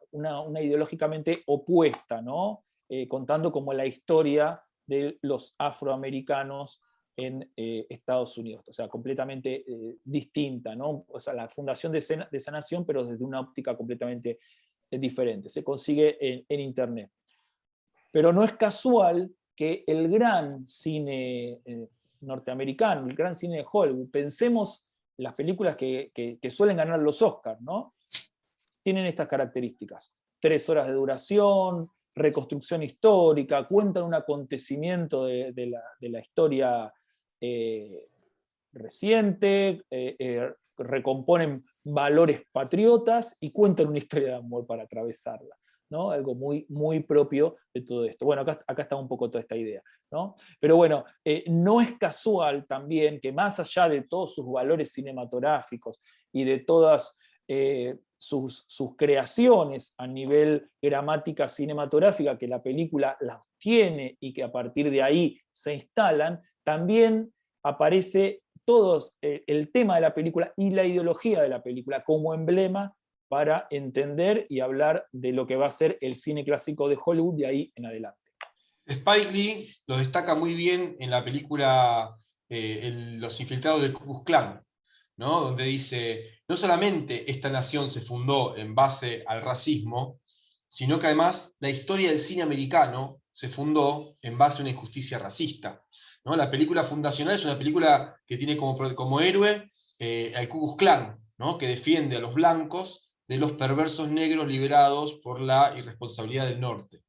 ideológicamente opuesta, ¿no? Contando como la historia de los afroamericanos en Estados Unidos, o sea, completamente distinta, ¿no? O sea, la fundación de esa nación, pero desde una óptica completamente diferente. Se consigue en internet. Pero no es casual que el gran cine norteamericano, el gran cine de Hollywood, pensemos en las películas que suelen ganar los Oscars, ¿no?, tienen estas características: 3 horas de duración, reconstrucción histórica, cuentan un acontecimiento de la historia reciente, recomponen valores patriotas y cuentan una historia de amor para atravesarla, ¿no? Algo muy, muy propio de todo esto. Bueno, acá está un poco toda esta idea, ¿no? Pero bueno, no es casual también que, más allá de todos sus valores cinematográficos y de todas sus creaciones a nivel gramática cinematográfica, que la película las tiene y que a partir de ahí se instalan, también aparece el tema de la película y la ideología de la película como emblema para entender y hablar de lo que va a ser el cine clásico de Hollywood de ahí en adelante. Spike Lee lo destaca muy bien en la película Los infiltrados del Ku Klux Klan, ¿no?, donde dice: no solamente esta nación se fundó en base al racismo, sino que además la historia del cine americano se fundó en base a una injusticia racista, ¿no? La película fundacional es una película que tiene como héroe al Ku Klux Klan, ¿no?, que defiende a los blancos de los perversos negros liberados por la irresponsabilidad del norte.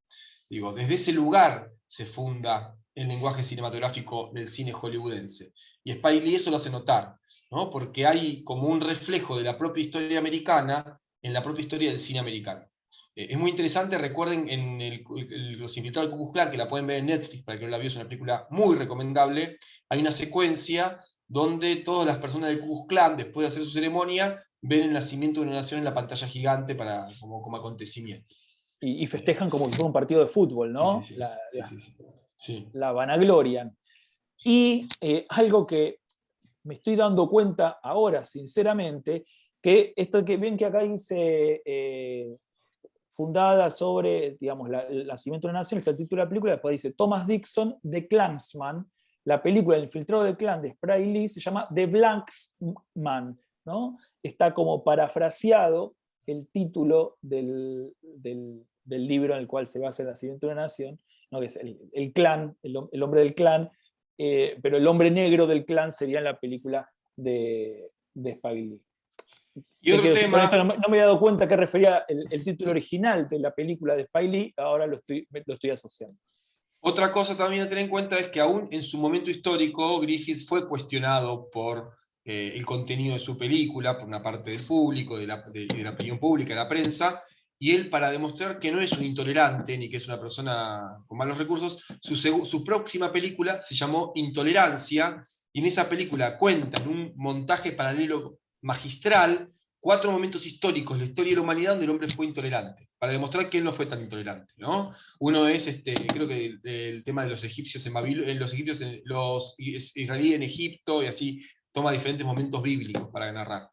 Digo, desde ese lugar se funda el lenguaje cinematográfico del cine hollywoodense. Y Spike Lee eso lo hace notar, ¿no?, porque hay como un reflejo de la propia historia americana en la propia historia del cine americano. Es muy interesante, recuerden en Los infiltrados del Ku Klux Klan, que la pueden ver en Netflix, para que no la vio, es una película muy recomendable. Hay una secuencia donde todas las personas del Ku Klux Klan, después de hacer su ceremonia, ven el nacimiento de una nación en la pantalla gigante como acontecimiento. Y festejan como si fuera un partido de fútbol, ¿no? Sí. La vanaglorian. Y algo que me estoy dando cuenta ahora, sinceramente, que esto que ven que acá dice fundada sobre, digamos, el nacimiento de una nación, está el título de la película, después dice Thomas Dixon, The Klansman. La película El infiltrado del Klan de Spike Lee se llama The Blanksman, ¿no? Está como parafraseado el título del libro en el cual se basa el nacimiento de una nación, ¿no?, que es el clan, el hombre del clan, pero el hombre negro del clan sería en la película de Spike Lee. Y otro con tema, esto no me había dado cuenta que refería el título original de la película de Spike Lee, ahora lo estoy asociando. otra cosa también a tener en cuenta es que aún en su momento histórico, Griffith fue cuestionado por el contenido de su película, por una parte del público, de la opinión pública, de la prensa, y él, para demostrar que no es un intolerante, ni que es una persona con malos recursos, su próxima película se llamó Intolerancia, y en esa película cuenta en un montaje paralelo magistral 4 momentos históricos de la historia de la humanidad donde el hombre fue intolerante, para demostrar que él no fue tan intolerante, ¿no? Uno es, creo que el tema de los egipcios los israelíes en Egipto, y así toma diferentes momentos bíblicos para narrar.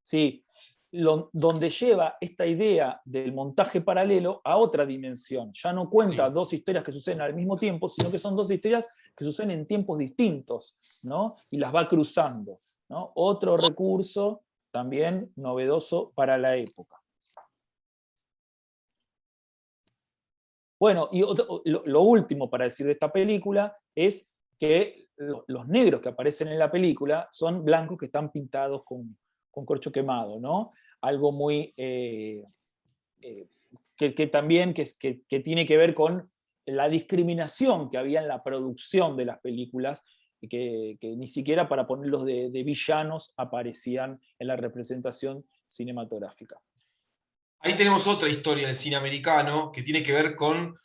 Sí, donde lleva esta idea del montaje paralelo a otra dimensión. Ya no cuenta dos historias que suceden al mismo tiempo, sino que son dos historias que suceden en tiempos distintos, ¿no? Y las va cruzando, ¿no? Otro recurso también novedoso para la época. Bueno, y lo último para decir de esta película es que los negros que aparecen en la película son blancos que están pintados con corcho quemado, ¿no? Algo muy que también que tiene que ver con la discriminación que había en la producción de las películas, que ni siquiera para ponerlos de villanos aparecían en la representación cinematográfica. Ahí tenemos otra historia del cine americano que tiene que ver con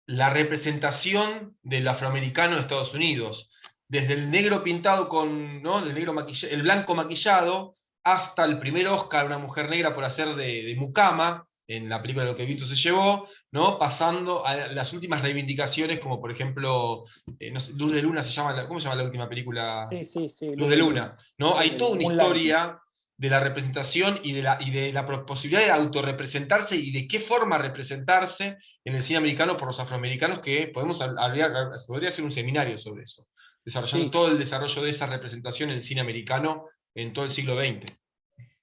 la representación del afroamericano en Estados Unidos. Desde el negro pintado con, ¿no?, el blanco maquillado, hasta el primer Oscar a una mujer negra por hacer de mucama, en la película Lo que Vito se llevó, ¿no?, pasando a las últimas reivindicaciones, como por ejemplo, no sé, Luz de Luna se llama, ¿cómo se llama la última película? Sí, Luz de Luna, ¿no? Hay toda una historia de la representación y de la posibilidad de autorrepresentarse y de qué forma representarse en el cine americano por los afroamericanos, que podría ser un seminario sobre eso, desarrollando todo el desarrollo de esa representación en el cine americano en todo el siglo XX.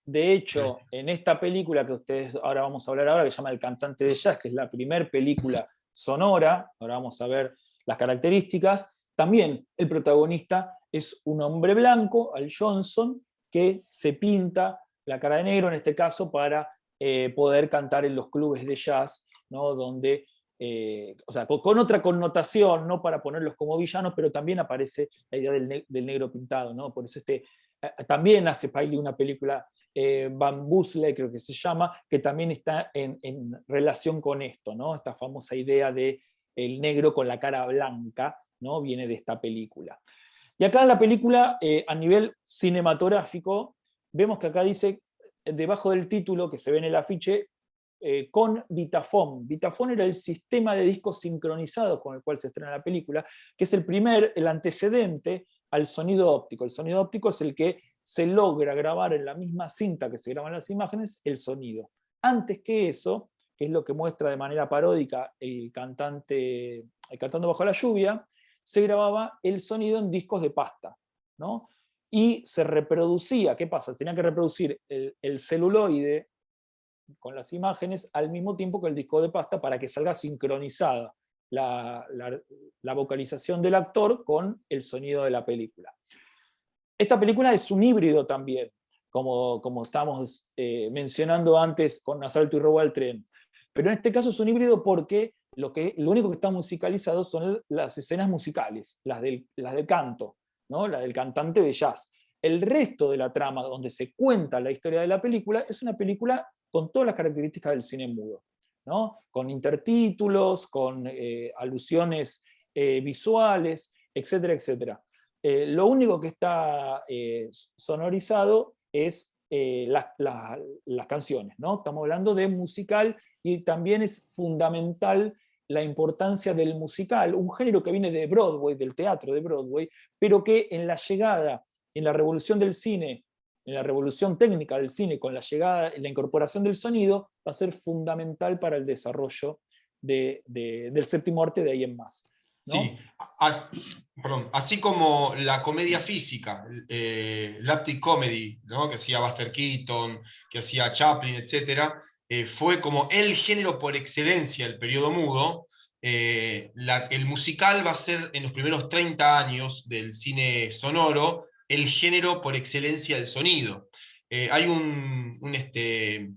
De hecho, en esta película que ustedes ahora vamos a hablar ahora, que se llama El cantante de jazz, que es la primera película sonora, ahora vamos a ver las características, también el protagonista es un hombre blanco, Al Johnson, que se pinta la cara de negro, en este caso, para poder cantar en los clubes de jazz, ¿no? Donde, o sea, con otra connotación, no para ponerlos como villanos, pero también aparece la idea del negro pintado, ¿no? Por eso también hace Spike Lee una película, Van Busley, creo que se llama, que también está en relación con esto, ¿no? Esta famosa idea de el negro con la cara blanca, ¿no? Viene de esta película. Y acá en la película, a nivel cinematográfico, vemos que acá dice, debajo del título que se ve en el afiche, con Vitaphone. Vitaphone era el sistema de discos sincronizados con el cual se estrena la película, que es el antecedente al sonido óptico. El sonido óptico es el que se logra grabar en la misma cinta que se graban las imágenes, el sonido. Antes que eso, que es lo que muestra de manera paródica el Cantando bajo la lluvia, se grababa el sonido en discos de pasta, ¿no? Y se reproducía, ¿qué pasa? Tenía que reproducir el celuloide con las imágenes al mismo tiempo que el disco de pasta para que salga sincronizada la vocalización del actor con el sonido de la película. Esta película es un híbrido también, como estábamos mencionando antes con Asalto y Robo al Tren. Pero en este caso es un híbrido porque lo único que está musicalizado son las escenas musicales, las del canto, ¿no? La del cantante de jazz. El resto de la trama, donde se cuenta la historia de la película, es una película con todas las características del cine mudo, ¿no? Con intertítulos, con alusiones visuales, etcétera, etcétera. Lo único que está sonorizado es las canciones, ¿no? Estamos hablando de musical, y también es fundamental la importancia del musical, un género que viene de Broadway, del teatro de Broadway, pero que en la llegada, en la revolución del cine, en la revolución técnica del cine, con la llegada, la incorporación del sonido, va a ser fundamental para el desarrollo del séptimo arte de ahí en más, ¿no? Sí, así como la comedia física, slapstick comedy, ¿no?, que hacía Buster Keaton, que hacía Chaplin, etc., fue como el género por excelencia del periodo mudo. El musical va a ser, en los primeros 30 años del cine sonoro, el género por excelencia del sonido. Hay un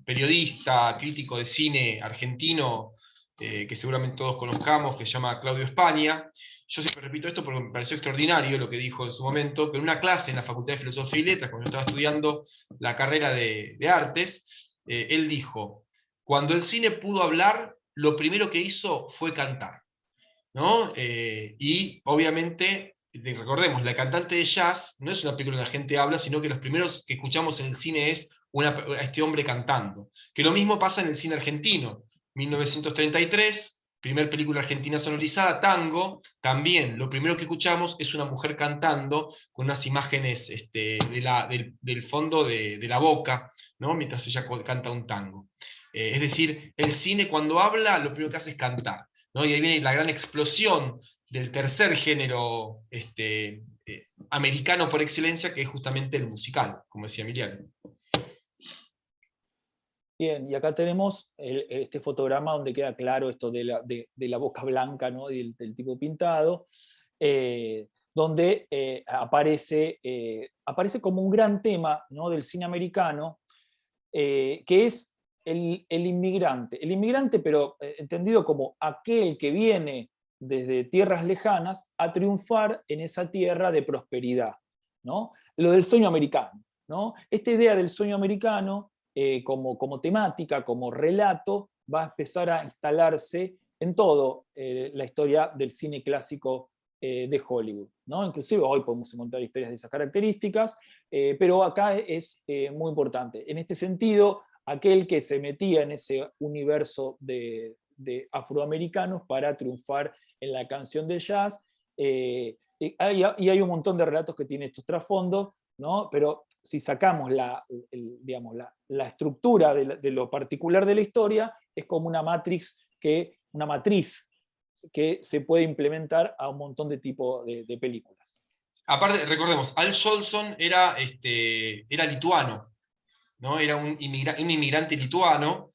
periodista, crítico de cine argentino, que seguramente todos conozcamos, que se llama Claudio España. Yo siempre repito esto porque me pareció extraordinario lo que dijo en su momento, que en una clase en la Facultad de Filosofía y Letras, cuando yo estaba estudiando la carrera de artes, él dijo: cuando el cine pudo hablar, lo primero que hizo fue cantar, ¿no? Y obviamente, recordemos, La cantante de jazz no es una película donde la gente habla, sino que los primeros que escuchamos en el cine es a este hombre cantando. Que lo mismo pasa en el cine argentino. 1933, primer película argentina sonorizada, Tango, también lo primero que escuchamos es una mujer cantando con unas imágenes del fondo de la boca, ¿no? Mientras ella canta un tango. Es decir, el cine cuando habla, lo primero que hace es cantar, ¿no? Y ahí viene la gran explosión del tercer género americano por excelencia, que es justamente el musical, como decía Emiliano. Bien, y acá tenemos este fotograma donde queda claro esto de la boca blanca, ¿no? Y del tipo pintado, donde aparece como un gran tema, ¿no? Del cine americano, que es el inmigrante. El inmigrante, pero entendido como aquel que viene desde tierras lejanas a triunfar en esa tierra de prosperidad, ¿no? Lo del sueño americano, ¿no? Esta idea del sueño americano como temática, como relato, va a empezar a instalarse en todo la historia del cine clásico de Hollywood, ¿no? Inclusive hoy podemos encontrar historias de esas características, pero acá es muy importante. En este sentido, aquel que se metía en ese universo de afroamericanos para triunfar en la canción de jazz, y hay un montón de relatos que tienen estos trasfondos, ¿no? Pero si sacamos la estructura de lo particular de la historia, es como una matriz que se puede implementar a un montón de tipos de películas. Aparte, recordemos, Al Jolson era lituano, ¿no? Era un inmigrante lituano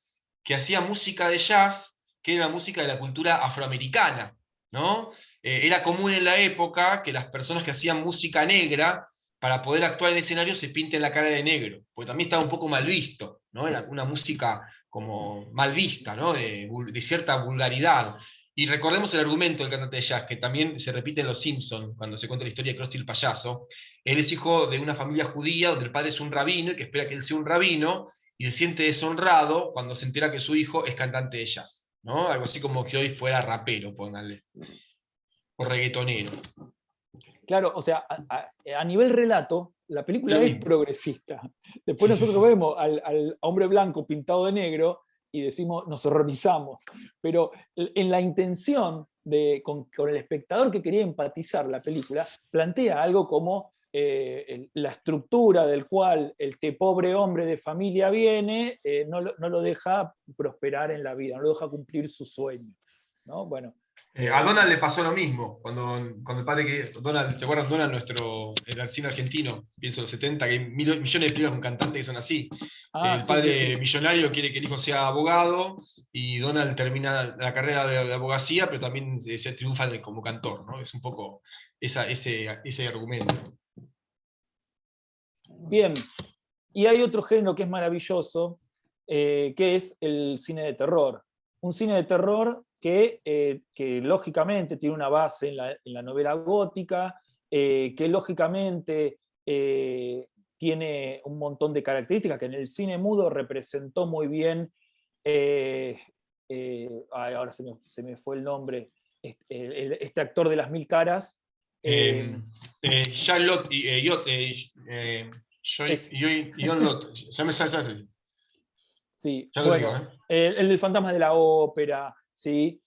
que hacía música de jazz, que era la música de la cultura afroamericana, ¿no? Era común en la época que las personas que hacían música negra, para poder actuar en escenario, se pinten la cara de negro, porque también estaba un poco mal visto, ¿no? Era una música como mal vista, ¿no? De cierta vulgaridad. Y recordemos el argumento del cantante de jazz, que también se repite en Los Simpsons, cuando se cuenta la historia de Krusty el payaso. Él es hijo de una familia judía, donde el padre es un rabino, y que espera que él sea un rabino, y se siente deshonrado cuando se entera que su hijo es cantante de jazz, ¿no? Algo así como que hoy fuera rapero, pónganle, o reggaetonero. Claro, o sea, a nivel relato, la película es progresista. Después nosotros vemos al hombre blanco pintado de negro y decimos, nos horrorizamos. Pero en la intención con el espectador que quería empatizar la película, plantea algo como la estructura del cual este pobre hombre de familia viene, no lo deja prosperar en la vida, no lo deja cumplir su sueño, ¿no? Bueno. A Donald le pasó lo mismo, cuando el padre Donald, ¿te acuerdas Donald, en el cine argentino, pienso en los 70, que hay millones de películas con cantantes que son así? El padre millonario quiere que el hijo sea abogado, y Donald termina la carrera de abogacía, pero también se triunfa como cantor, ¿no? Es un poco ese argumento. Bien, y hay otro género que es maravilloso, que es el cine de terror. Un cine de terror que lógicamente tiene una base en la novela gótica, que lógicamente tiene un montón de características que en el cine mudo representó muy bien, ahora se me fue el nombre, este actor de las mil caras. John Lott, ya me sale. Sí, ya bueno, lo digo, el del fantasma de la ópera, ¿sí?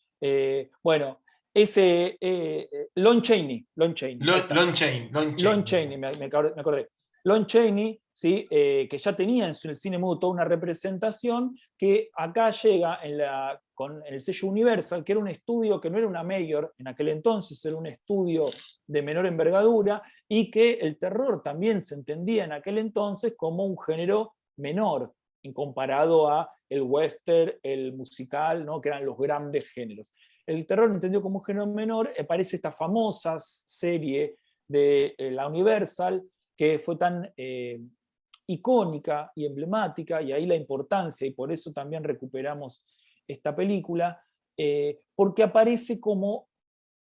Bueno, ese Lon Chaney. Lon Chaney, me acordé. Lon Chaney, ¿sí? Que ya tenía en el cine mudo toda una representación, que acá llega con el sello Universal, que era un estudio que no era una major en aquel entonces, era un estudio de menor envergadura, y que el terror también se entendía en aquel entonces como un género menor, comparado a el western, el musical, ¿no? Que eran los grandes géneros. El terror entendido como un género menor, aparece esta famosa serie de la Universal, que fue tan icónica y emblemática, y ahí la importancia, y por eso también recuperamos esta película, porque aparece como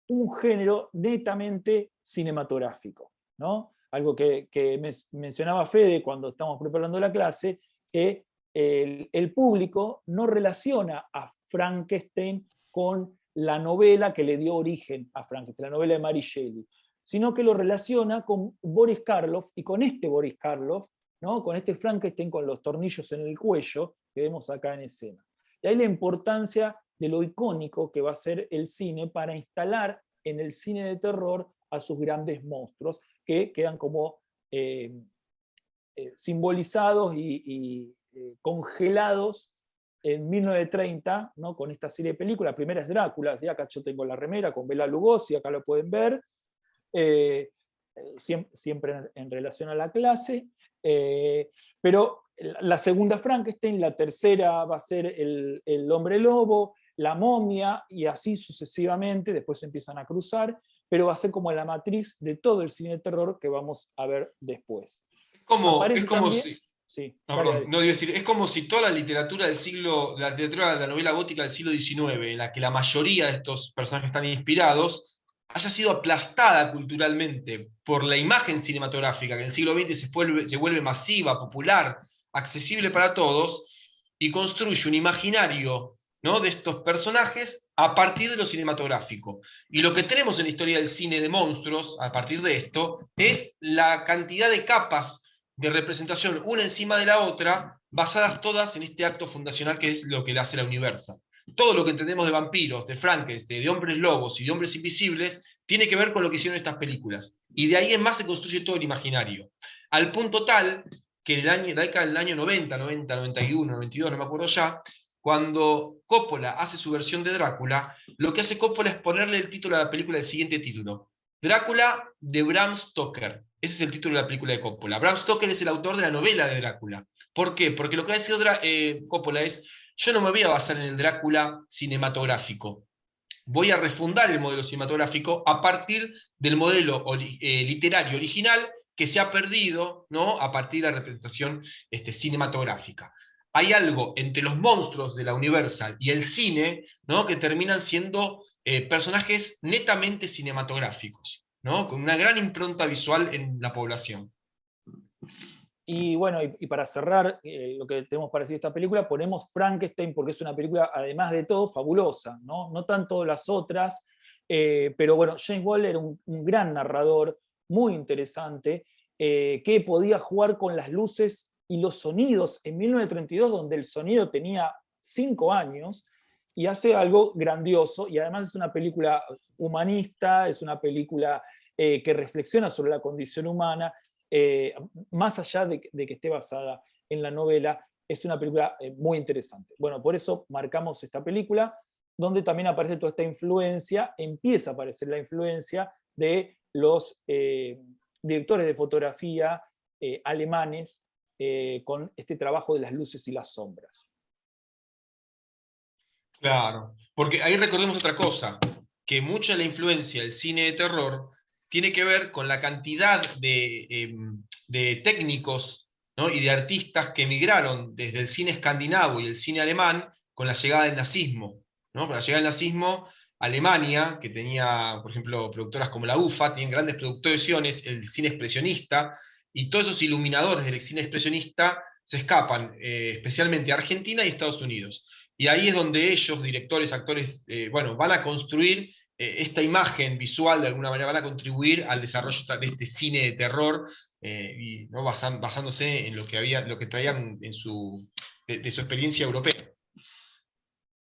un género netamente cinematográfico, ¿no? Algo que mencionaba Fede cuando estamos preparando la clase, que el público no relaciona a Frankenstein con la novela que le dio origen a Frankenstein, la novela de Mary Shelley, sino que lo relaciona con Boris Karloff, y con este Boris Karloff, ¿no? Con este Frankenstein con los tornillos en el cuello que vemos acá en escena. Y ahí la importancia de lo icónico que va a ser el cine para instalar en el cine de terror a sus grandes monstruos, que quedan como simbolizados y congelados en 1930, ¿no? Con esta serie de películas. La primera es Drácula, ¿sí? Acá yo tengo la remera con Bela Lugosi, acá lo pueden ver, siempre en relación a la clase, pero la segunda Frankenstein, la tercera va a ser el hombre lobo, la momia, y así sucesivamente, después se empiezan a cruzar, pero va a ser como la matriz de todo el cine de terror que vamos a ver después. Es como también, si... Sí, No, dale, perdón, dale. no digo decir, es como si toda la literatura la literatura de la novela gótica del siglo XIX, en la que la mayoría de estos personajes están inspirados, haya sido aplastada culturalmente por la imagen cinematográfica, que en el siglo XX se vuelve masiva, popular, accesible para todos, y construye un imaginario, ¿no?, de estos personajes a partir de lo cinematográfico. Y lo que tenemos en la historia del cine de monstruos, a partir de esto, es la cantidad de capas de representación una encima de la otra, basadas todas en este acto fundacional que es lo que le hace la Universal. Todo lo que entendemos de vampiros, de Frankenstein, de hombres lobos y de hombres invisibles, tiene que ver con lo que hicieron estas películas. Y de ahí en más se construye todo el imaginario. Al punto tal que en la década del año 90, 91, 92, no me acuerdo ya, cuando Coppola hace su versión de Drácula, lo que hace Coppola es ponerle el título a la película, el siguiente título: Drácula de Bram Stoker. Ese es el título de la película de Coppola. Bram Stoker es el autor de la novela de Drácula. ¿Por qué? Porque lo que ha decidido Coppola es: yo no me voy a basar en el Drácula cinematográfico. Voy a refundar el modelo cinematográfico a partir del modelo literario original que se ha perdido, ¿no?, a partir de la representación cinematográfica. Hay algo entre los monstruos de la Universal y el cine, ¿no?, que terminan siendo personajes netamente cinematográficos, ¿no?, con una gran impronta visual en la población. Y bueno, y para cerrar lo que tenemos para decir de esta película, ponemos Frankenstein porque es una película, además de todo, fabulosa, no tanto las otras, pero bueno, James Whale era un gran narrador, muy interesante, que podía jugar con las luces y los sonidos en 1932, donde el sonido tenía 5 años, y hace algo grandioso, y además es una película humanista, es una película que reflexiona sobre la condición humana, más allá de que esté basada en la novela. Es una película muy interesante. Bueno, por eso marcamos esta película, donde también aparece toda esta influencia, empieza a aparecer la influencia de los directores de fotografía alemanes con este trabajo de las luces y las sombras. Claro, porque ahí recordemos otra cosa, que mucha de la influencia del cine de terror tiene que ver con la cantidad de técnicos, ¿no?, y de artistas que emigraron desde el cine escandinavo y el cine alemán con la llegada del nazismo, ¿no? Con la llegada del nazismo, Alemania, que tenía, por ejemplo, productoras como la UFA, tienen grandes producciones, el cine expresionista, y todos esos iluminadores del cine expresionista se escapan, especialmente a Argentina y Estados Unidos. Y ahí es donde ellos, directores, actores, bueno, van a construir esta imagen visual, de alguna manera van a contribuir al desarrollo de este cine de terror, y, ¿no?, basándose en lo que traían de su experiencia europea.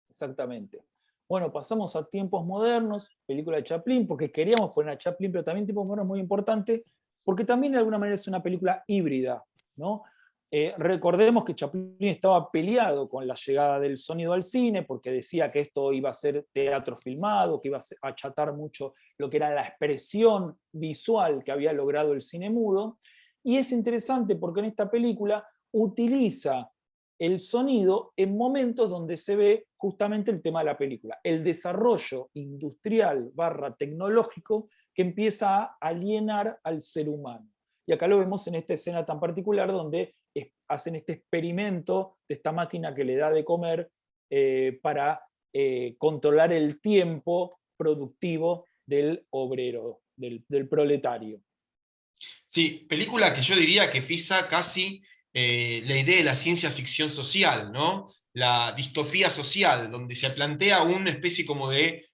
Exactamente. Bueno, pasamos a tiempos modernos, película de Chaplin, porque queríamos poner a Chaplin, pero también tiempos modernos es muy importante, porque también de alguna manera es una película híbrida, ¿no? Recordemos que Chaplin estaba peleado con la llegada del sonido al cine, porque decía que esto iba a ser teatro filmado, que iba a achatar mucho lo que era la expresión visual que había logrado el cine mudo, y es interesante porque en esta película utiliza el sonido en momentos donde se ve justamente el tema de la película, el desarrollo industrial / tecnológico que empieza a alienar al ser humano. Y acá lo vemos en esta escena tan particular donde hacen este experimento de esta máquina que le da de comer para controlar el tiempo productivo del obrero, del proletario. Sí, película que yo diría que pisa casi la idea de la ciencia ficción social, ¿no? La distopía social, donde se plantea una especie como de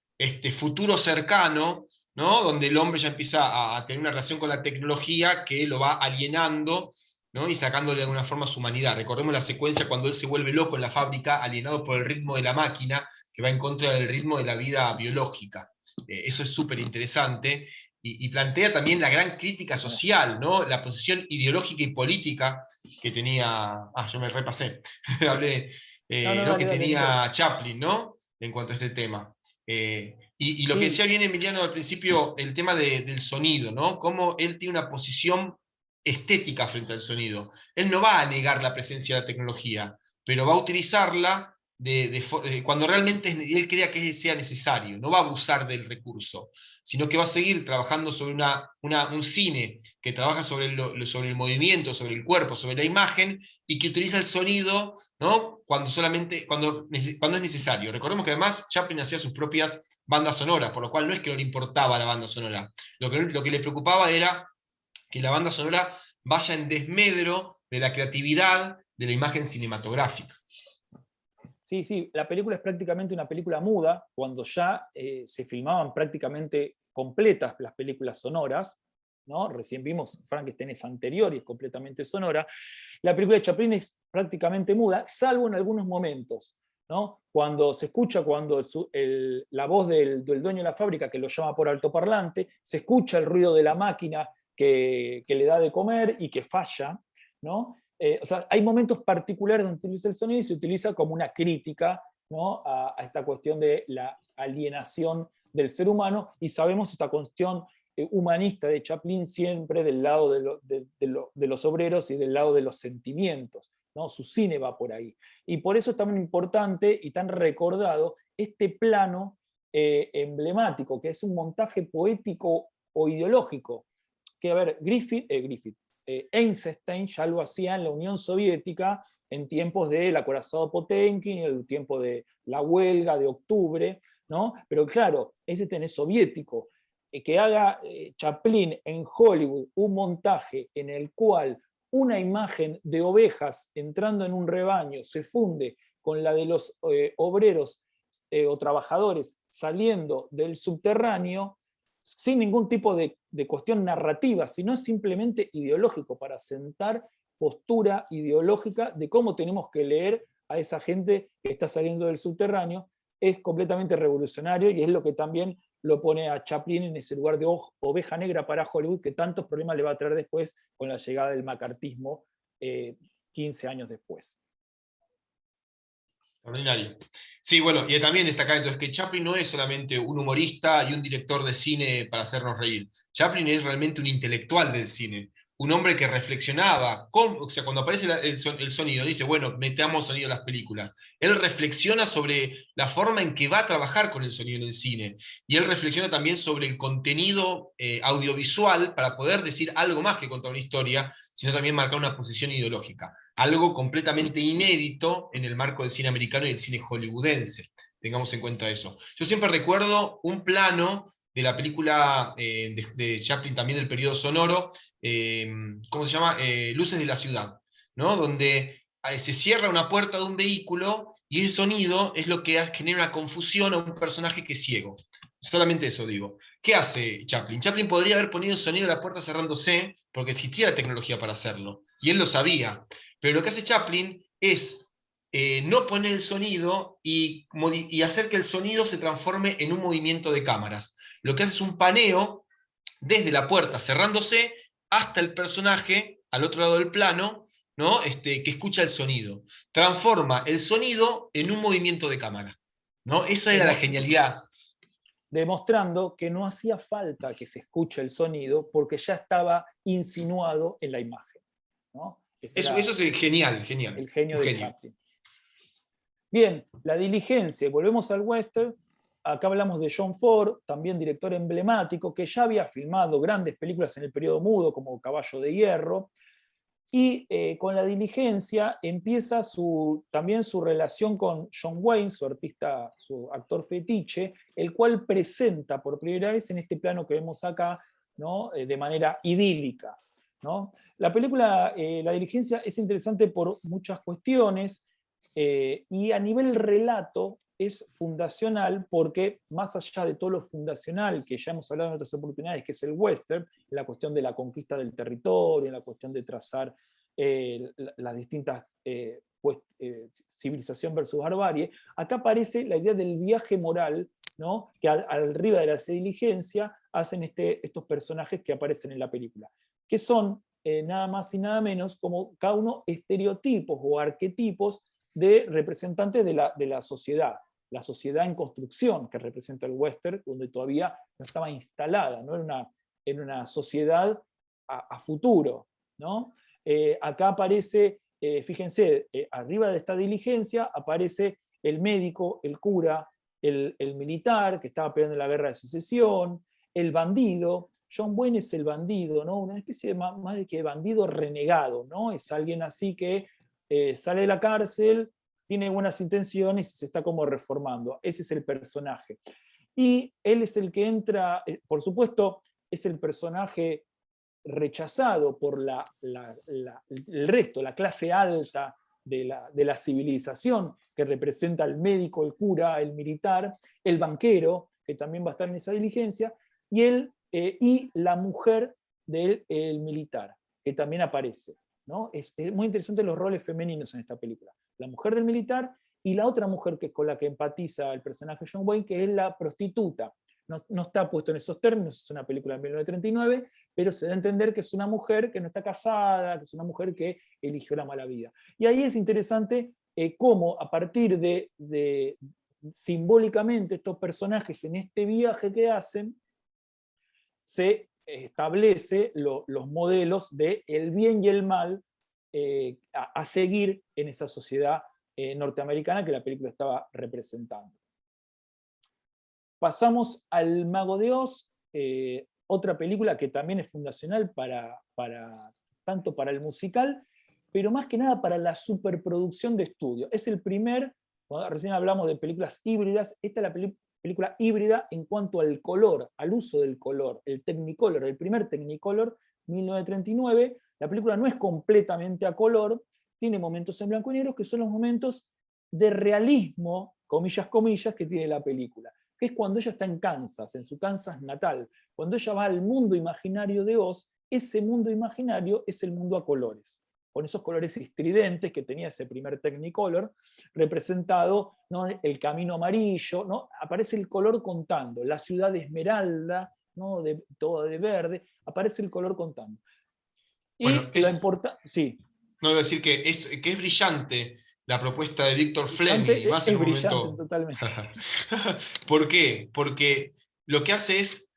futuro cercano, ¿no? Donde el hombre ya empieza a tener una relación con la tecnología que lo va alienando, ¿no? Y sacándole de alguna forma su humanidad. Recordemos la secuencia cuando él se vuelve loco en la fábrica, alienado por el ritmo de la máquina, que va en contra del ritmo de la vida biológica. Eso es súper interesante. Y plantea también la gran crítica social, ¿no? La posición ideológica y política que tenía. Yo me repasé. Hablé. ¿No? Que tenía Chaplin, ¿no? En cuanto a este tema. Y lo que decía bien Emiliano al principio, el tema del sonido, ¿no? Cómo él tiene una posición estética frente al sonido. Él no va a negar la presencia de la tecnología, pero va a utilizarla cuando realmente él crea que sea necesario. No va a abusar del recurso, sino que va a seguir trabajando sobre un cine que trabaja sobre el movimiento, sobre el cuerpo, sobre la imagen, y que utiliza el sonido, ¿no? cuando es necesario. Recordemos que además Chaplin hacía sus propias bandas sonoras, por lo cual no es que no le importaba la banda sonora. Lo que le preocupaba era que la banda sonora vaya en desmedro de la creatividad de la imagen cinematográfica. Sí, sí, la película es prácticamente una película muda, cuando ya se filmaban prácticamente completas las películas sonoras, ¿no? Recién vimos Frankenstein es anterior y es completamente sonora. La película de Chaplin es prácticamente muda, salvo en algunos momentos, ¿no? Cuando se escucha, la voz del dueño de la fábrica que lo llama por altoparlante, se escucha el ruido de la máquina que le da de comer y que falla, ¿no? O sea, hay momentos particulares donde utiliza el sonido y se utiliza como una crítica, ¿no? a esta cuestión de la alienación del ser humano, y sabemos esta cuestión humanista de Chaplin siempre del lado de los obreros y del lado de los sentimientos, ¿no? Su cine va por ahí. Y por eso es tan importante y tan recordado este plano emblemático, que es un montaje poético o ideológico, que, a ver, Eisenstein ya lo hacía en la Unión Soviética en tiempos del acorazado Potemkin y el tiempo de la huelga de octubre, ¿no? Pero claro, Eisenstein es soviético. Que haga Chaplin en Hollywood un montaje en el cual una imagen de ovejas entrando en un rebaño se funde con la de los obreros o trabajadores saliendo del subterráneo, sin ningún tipo de cuestión narrativa, sino simplemente ideológico, para sentar postura ideológica de cómo tenemos que leer a esa gente que está saliendo del subterráneo, es completamente revolucionario y es lo que también lo pone a Chaplin en ese lugar de oveja negra para Hollywood, que tantos problemas le va a traer después con la llegada del macartismo 15 años después. Extraordinario. Sí, bueno, y también destacar entonces que Chaplin no es solamente un humorista y un director de cine para hacernos reír. Chaplin es realmente un intelectual del cine, un hombre que reflexionaba, o sea, cuando aparece el sonido, dice, bueno, metamos sonido en las películas. Él reflexiona sobre la forma en que va a trabajar con el sonido en el cine, y él reflexiona también sobre el contenido audiovisual para poder decir algo más que contar una historia, sino también marcar una posición ideológica. Algo completamente inédito en el marco del cine americano y el cine hollywoodense. Tengamos en cuenta eso. Yo siempre recuerdo un plano de la película de Chaplin, también del periodo sonoro, ¿cómo se llama? Luces de la ciudad, ¿no? Donde se cierra una puerta de un vehículo y ese sonido es lo que genera una confusión a un personaje que es ciego. Solamente eso digo. ¿Qué hace Chaplin? Chaplin podría haber ponido el sonido de la puerta cerrándose porque existía la tecnología para hacerlo, y él lo sabía. Pero lo que hace Chaplin es no poner el sonido y hacer que el sonido se transforme en un movimiento de cámaras. Lo que hace es un paneo desde la puerta cerrándose hasta el personaje al otro lado del plano, ¿no? Que escucha el sonido. Transforma el sonido en un movimiento de cámara, ¿no? Esa era la genialidad. Demostrando que no hacía falta que se escuche el sonido porque ya estaba insinuado en la imagen, ¿no? Eso es genial. El genio de Chaplin. Bien, La diligencia, volvemos al western, acá hablamos de John Ford, también director emblemático, que ya había filmado grandes películas en el periodo mudo, como Caballo de Hierro, y con La Diligencia empieza también su relación con John Wayne, su artista, su actor fetiche, el cual presenta por primera vez en este plano que vemos acá, ¿no? De manera idílica, ¿no? La película La Diligencia es interesante por muchas cuestiones, y a nivel relato es fundacional porque, más allá de todo lo fundacional que ya hemos hablado en otras oportunidades, que es el western, en la cuestión de la conquista del territorio, en la cuestión de trazar las distintas civilización versus barbarie, acá aparece la idea del viaje moral, ¿no? Que arriba de la diligencia hacen estos personajes que aparecen en la película, que son nada más y nada menos como cada uno estereotipos o arquetipos de representantes de la sociedad en construcción que representa el western, donde todavía no estaba instalada, ¿no? en una sociedad a futuro, ¿no? Acá aparece, fíjense, arriba de esta diligencia aparece el médico, el cura, el militar que estaba peleando en la guerra de secesión, el bandido. John Wayne es el bandido, ¿no? Una especie de más de que bandido renegado, ¿no? Es alguien así que sale de la cárcel, tiene buenas intenciones y se está como reformando. Ese es el personaje. Y él es el que entra, por supuesto, es el personaje rechazado por el resto, la clase alta de la civilización, que representa al médico, el cura, el militar, el banquero, que también va a estar en esa diligencia, y la mujer del militar, que también aparece, ¿no? Es muy interesante los roles femeninos en esta película. La mujer del militar y la otra mujer que es con la que empatiza el personaje John Wayne, que es la prostituta. No está puesto en esos términos, es una película de 1939, pero se da a entender que es una mujer que no está casada, que es una mujer que eligió la mala vida. Y ahí es interesante cómo a partir de simbólicamente estos personajes en este viaje que hacen, se establece los modelos de el bien y el mal a seguir en esa sociedad norteamericana que la película estaba representando. Pasamos al Mago de Oz, otra película que también es fundacional tanto para el musical, pero más que nada para la superproducción de estudio. Es el primer, recién hablamos de películas híbridas, esta es la película híbrida en cuanto al color, al uso del color, el Technicolor, el primer Technicolor, 1939. La película no es completamente a color, tiene momentos en blanco y negro que son los momentos de realismo, comillas, comillas, que tiene la película, que es cuando ella está en Kansas, en su Kansas natal. Cuando ella va al mundo imaginario de Oz, ese mundo imaginario es el mundo a colores, con esos colores estridentes que tenía ese primer Technicolor, representado, ¿no? El camino amarillo, ¿no? Aparece el color contando, la ciudad de esmeralda, ¿no? Toda de verde, aparece el color contando. Y bueno, sí. No iba a decir que es brillante la propuesta de Victor Fleming, más en un momento. Totalmente. ¿Por qué? Porque lo que hace es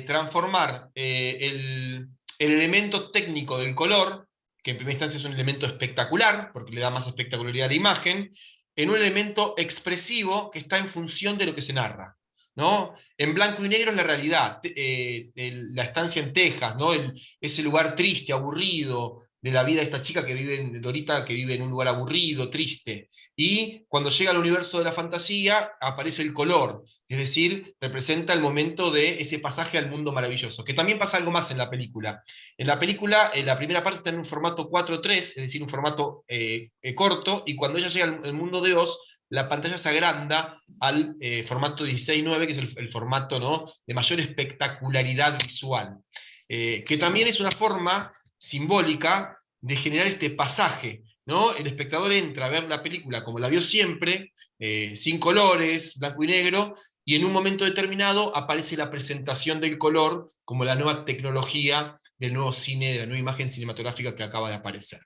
transformar el elemento técnico del color, que en primera instancia es un elemento espectacular, porque le da más espectacularidad a la imagen, en un elemento expresivo que está en función de lo que se narra, ¿no? En blanco y negro es la realidad, la estancia en Texas, ¿no? Ese lugar triste, aburrido, de la vida de esta chica Dorita, que vive en un lugar aburrido, triste. Y cuando llega al universo de la fantasía, aparece el color, es decir, representa el momento de ese pasaje al mundo maravilloso, que también pasa algo más en la película. En la película, la primera parte está en un formato 4:3, es decir, un formato corto, y cuando ella llega al mundo de Oz, la pantalla se agranda al formato 16:9, que es el formato, ¿no?, de mayor espectacularidad visual. Que también es una forma simbólica de generar este pasaje, ¿no? El espectador entra a ver la película como la vio siempre, sin colores, blanco y negro, y en un momento determinado aparece la presentación del color como la nueva tecnología del nuevo cine, de la nueva imagen cinematográfica que acaba de aparecer.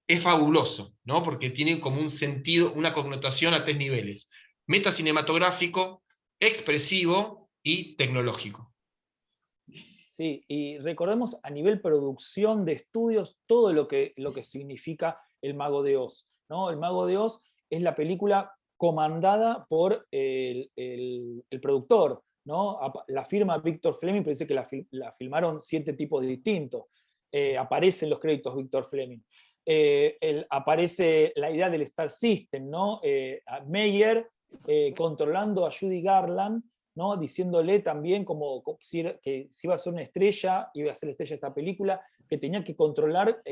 Es fabuloso, ¿no? Porque tiene como un sentido, una connotación a 3 niveles: metacinematográfico, expresivo y tecnológico. Sí, y recordemos a nivel producción de estudios todo lo que significa El Mago de Oz, ¿no? El Mago de Oz es la película comandada por el productor, ¿no? La firma Victor Fleming, pero dice que la filmaron 7 tipos distintos. Aparecen los créditos Victor Fleming. Aparece la idea del Star System, ¿no? Meyer controlando a Judy Garland, ¿no? Diciéndole también que si iba a ser una estrella, iba a ser la estrella de esta película, que tenía que controlar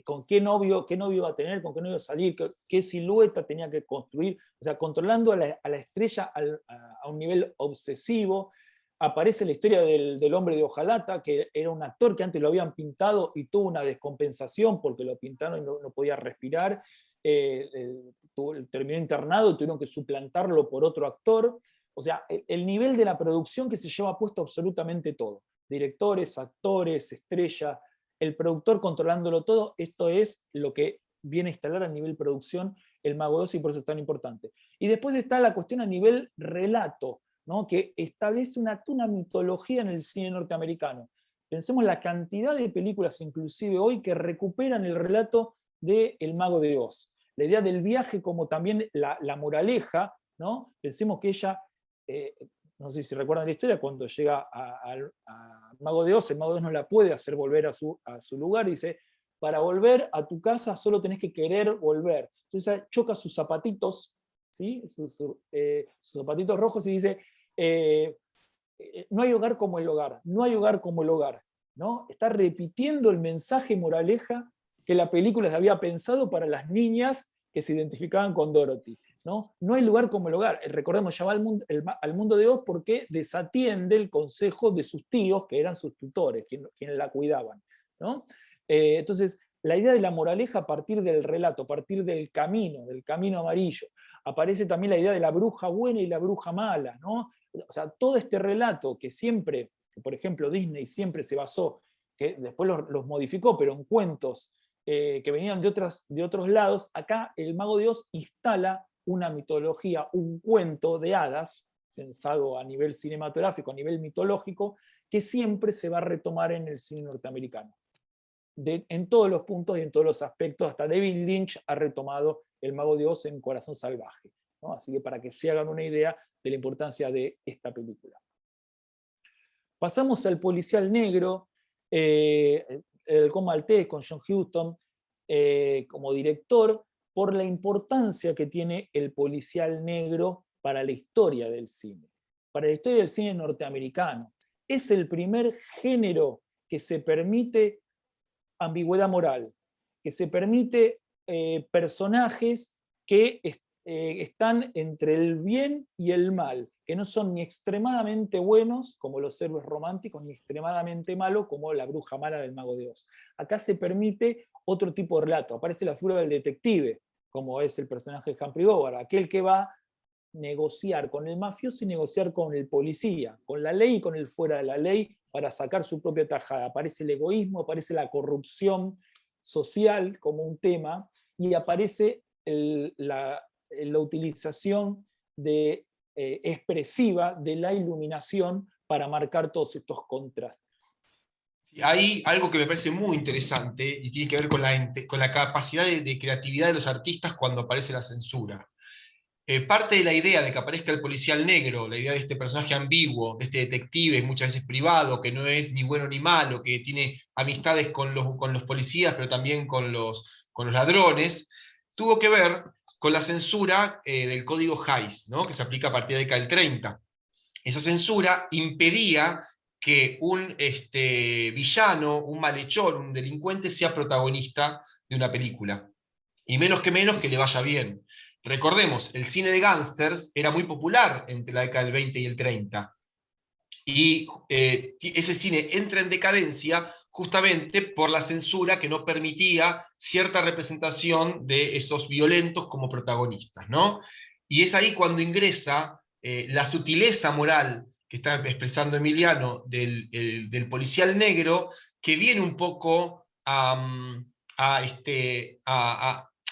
con qué novio iba a tener, con qué novio iba a salir, qué silueta tenía que construir, o sea, controlando a la estrella a un nivel obsesivo. Aparece la historia del hombre de hojalata, que era un actor que antes lo habían pintado y tuvo una descompensación porque lo pintaron y no podía respirar, terminó internado y tuvieron que suplantarlo por otro actor. O sea, el nivel de la producción que se lleva puesto absolutamente todo. Directores, actores, estrella, el productor controlándolo todo, esto es lo que viene a instalar a nivel producción el Mago de Oz y por eso es tan importante. Y después está la cuestión a nivel relato, ¿no? Que establece una mitología en el cine norteamericano. Pensemos la cantidad de películas, inclusive hoy, que recuperan el relato de El Mago de Oz. La idea del viaje como también la moraleja, ¿no? Pensemos que ella, no sé si recuerdan la historia, cuando llega al Mago de Oz, el Mago de Oz no la puede hacer volver a su lugar, dice, para volver a tu casa solo tenés que querer volver. Entonces choca sus zapatitos, ¿sí? sus zapatitos rojos y dice, no hay hogar como el hogar, no hay hogar como el hogar, ¿no? Está repitiendo el mensaje moraleja que la película se había pensado para las niñas que se identificaban con Dorothy. No hay lugar como el hogar. Recordemos, ya va al mundo de Oz porque desatiende el consejo de sus tíos, que eran sus tutores, quienes la cuidaban, ¿no? Entonces, la idea de la moraleja a partir del relato, a partir del camino amarillo. Aparece también la idea de la bruja buena y la bruja mala, ¿no? O sea, todo este relato que siempre, por ejemplo, Disney siempre se basó, que después los modificó, pero en cuentos que venían de otros lados, acá el Mago de Oz instala una mitología, un cuento de hadas, pensado a nivel cinematográfico, a nivel mitológico, que siempre se va a retomar en el cine norteamericano. En todos los puntos y en todos los aspectos, hasta David Lynch ha retomado El Mago de Oz en Corazón Salvaje, ¿no? Así que para que se hagan una idea de la importancia de esta película. Pasamos al policial negro, el Con Maltés, con John Huston como director, por la importancia que tiene el policial negro para la historia del cine, para la historia del cine norteamericano. Es el primer género que se permite ambigüedad moral, que se permite personajes que están entre el bien y el mal, que no son ni extremadamente buenos, como los héroes románticos, ni extremadamente malos, como la bruja mala del Mago de Oz. Acá se permite otro tipo de relato. Aparece la figura del detective, como es el personaje de Humphrey Bogart, aquel que va a negociar con el mafioso y negociar con el policía, con la ley y con el fuera de la ley, para sacar su propia tajada. Aparece el egoísmo, aparece la social como un tema, y aparece la utilización expresiva de la iluminación para marcar todos estos contrastes. Hay algo que me parece muy interesante y tiene que ver con la capacidad de creatividad de los artistas cuando aparece la censura. Parte de la idea de que aparezca el policial negro, la idea de este personaje ambiguo, de este detective muchas veces privado, que no es ni bueno ni malo, que tiene amistades con los policías, pero también con los ladrones, tuvo que ver con la censura del código Hays, ¿no? Que se aplica a partir de la década del 30. Esa censura impedía que un villano, un malhechor, un delincuente sea protagonista de una película. Y menos que le vaya bien. Recordemos, el cine de gángsters era muy popular entre la década del 20 y el 30. Y ese cine entra en decadencia justamente por la censura que no permitía cierta representación de esos violentos como protagonistas, ¿no? Y es ahí cuando ingresa la sutileza moral que está expresando Emiliano del policial negro, que viene un poco a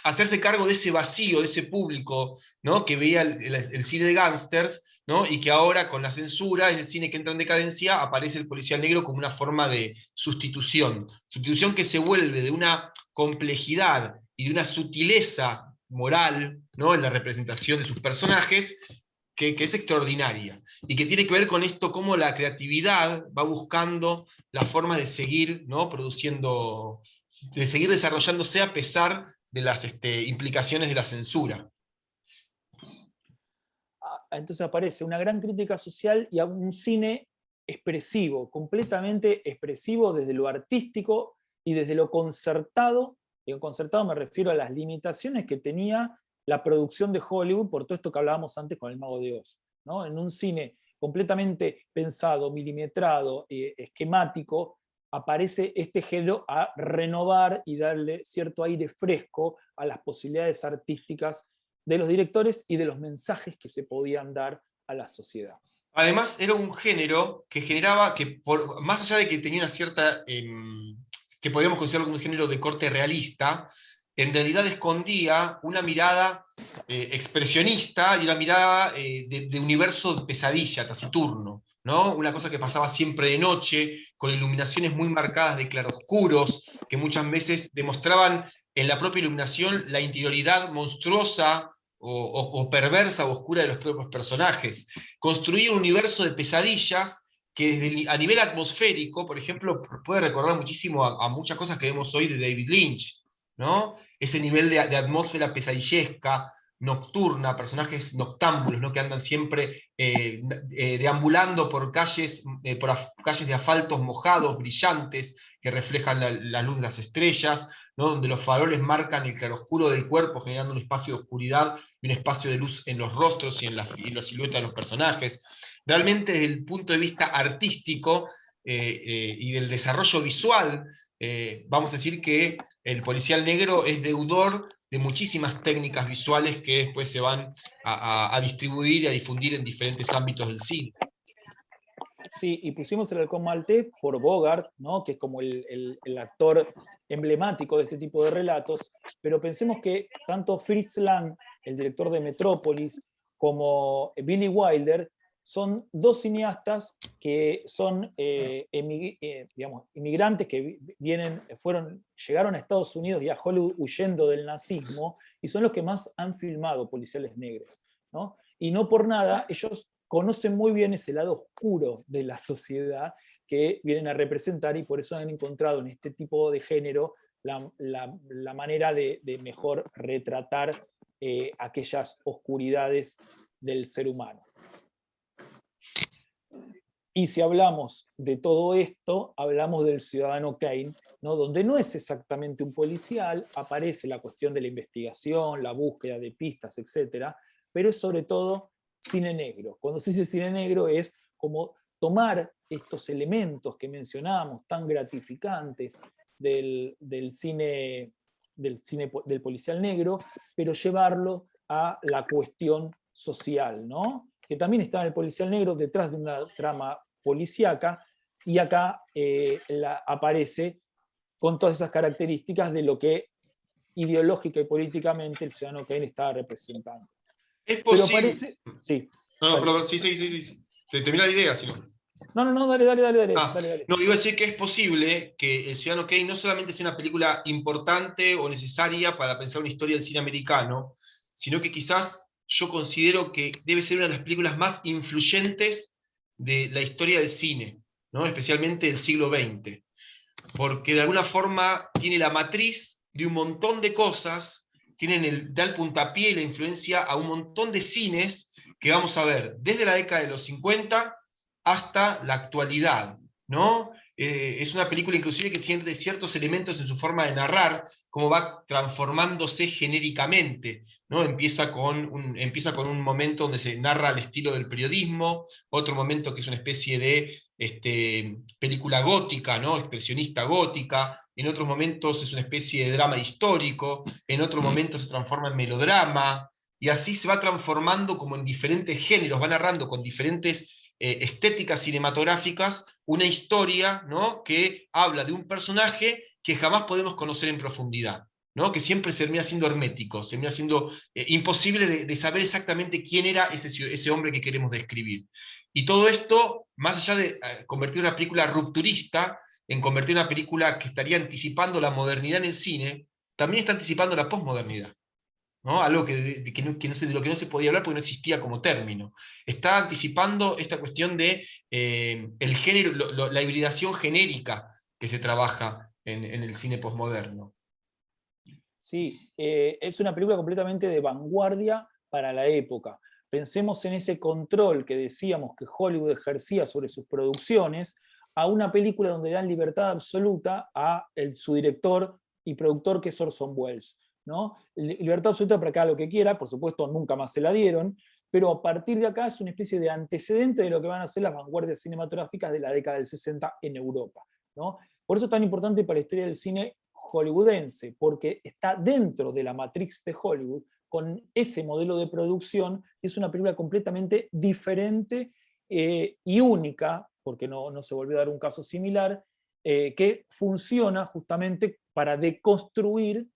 hacerse cargo de ese vacío, de ese público, ¿no? Que veía el cine de gángsters, ¿no? Y que ahora con la censura, ese cine que entra en decadencia, aparece el policial negro como una forma de sustitución que se vuelve de una complejidad y de una sutileza moral, ¿no? En la representación de sus personajes, que es extraordinaria, y que tiene que ver con esto, cómo la creatividad va buscando la forma de seguir, ¿no? Produciendo, de seguir desarrollándose a pesar de las implicaciones de la censura. Entonces aparece una gran crítica social y a un cine expresivo, completamente expresivo desde lo artístico y desde lo concertado. Y en concertado me refiero a las limitaciones que tenía la producción de Hollywood por todo esto que hablábamos antes con El Mago de Oz, ¿no? En un cine completamente pensado, milimetrado, esquemático, aparece este género a renovar y darle cierto aire fresco a las posibilidades artísticas de los directores y de los mensajes que se podían dar a la sociedad. Además, era un género que generaba, más allá de que tenía una cierta, que podríamos considerarlo como un género de corte realista, en realidad escondía una mirada expresionista y una mirada de universo de pesadilla, taciturno, ¿no? Una cosa que pasaba siempre de noche, con iluminaciones muy marcadas de claroscuros, que muchas veces demostraban en la propia iluminación la interioridad monstruosa o perversa o oscura de los propios personajes. Construía un universo de pesadillas que a nivel atmosférico, por ejemplo, puede recordar muchísimo a muchas cosas que vemos hoy de David Lynch, ¿no? Ese nivel de atmósfera pesadillesca, nocturna, personajes noctámbulos, ¿no? Que andan siempre deambulando por calles de asfaltos mojados, brillantes, que reflejan la luz de las estrellas, ¿no? Donde los faroles marcan el claroscuro del cuerpo, generando un espacio de oscuridad y un espacio de luz en los rostros y en la silueta de los personajes. Realmente desde el punto de vista artístico y del desarrollo visual, vamos a decir que el policial negro es deudor de muchísimas técnicas visuales que después se van a distribuir y a difundir en diferentes ámbitos del cine. Sí, y pusimos El Halcón Maltés por Bogart, ¿no? Que es como el actor emblemático de este tipo de relatos, pero pensemos que tanto Fritz Lang, el director de Metrópolis, como Billy Wilder, son dos cineastas que son inmigrantes que llegaron a Estados Unidos y a Hollywood huyendo del nazismo, y son los que más han filmado policiales negros, ¿no? Y no por nada, ellos conocen muy bien ese lado oscuro de la sociedad que vienen a representar, y por eso han encontrado en este tipo de género la manera de mejor retratar aquellas oscuridades del ser humano. Y si hablamos de todo esto, hablamos del Ciudadano Kane, ¿no? Donde no es exactamente un policial, aparece la cuestión de la investigación, la búsqueda de pistas, etc., pero es sobre todo cine negro. Cuando se dice cine negro es como tomar estos elementos que mencionábamos, tan gratificantes del cine del policial negro, pero llevarlo a la cuestión social, ¿no? Que también está en el policial negro detrás de una trama policíaca, y acá aparece con todas esas características de lo que ideológica y políticamente el Ciudadano Kane estaba representando. Es posible. Pero parece... Sí. Sí. Termina la idea, si no. No, dale. Dale. No, iba a decir que es posible que El Ciudadano Kane no solamente sea una película importante o necesaria para pensar una historia del cine americano, sino que quizás yo considero que debe ser una de las películas más influyentes de la historia del cine, ¿no? Especialmente del siglo XX, porque de alguna forma tiene la matriz de un montón de cosas, da el puntapié y la influencia a un montón de cines que vamos a ver desde la década de los 50 hasta la actualidad, ¿no? Es una película inclusive que tiene ciertos elementos en su forma de narrar, como va transformándose genéricamente, ¿no? Empieza con un momento donde se narra al estilo del periodismo, otro momento que es una especie de película gótica, ¿no? Expresionista gótica, en otros momentos es una especie de drama histórico, en otro momento se transforma en melodrama, y así se va transformando como en diferentes géneros, va narrando con diferentes estéticas cinematográficas una historia, ¿no? Que habla de un personaje que jamás podemos conocer en profundidad, ¿no? Que siempre se termina siendo hermético, se termina siendo imposible de saber exactamente quién era ese hombre que queremos describir. Y todo esto, más allá de convertir una película rupturista en convertir una película que estaría anticipando la modernidad en el cine, también está anticipando la posmodernidad. ¿no? Algo de lo que no se podía hablar porque no existía como término. Está anticipando esta cuestión de el género, la hibridación genérica que se trabaja en el cine posmoderno. Sí, es una película completamente de vanguardia para la época. Pensemos en ese control que decíamos que Hollywood ejercía sobre sus producciones, a una película donde dan libertad absoluta a su director y productor, que es Orson Welles, ¿no? Libertad absoluta para que haga lo que quiera, por supuesto nunca más se la dieron, pero a partir de acá es una especie de antecedente de lo que van a ser las vanguardias cinematográficas de la década del 60 en Europa, ¿no? Por eso es tan importante para la historia del cine hollywoodense, porque está dentro de la matriz de Hollywood, con ese modelo de producción, es una película completamente diferente y única, porque no se volvió a dar un caso similar, que funciona justamente para deconstruir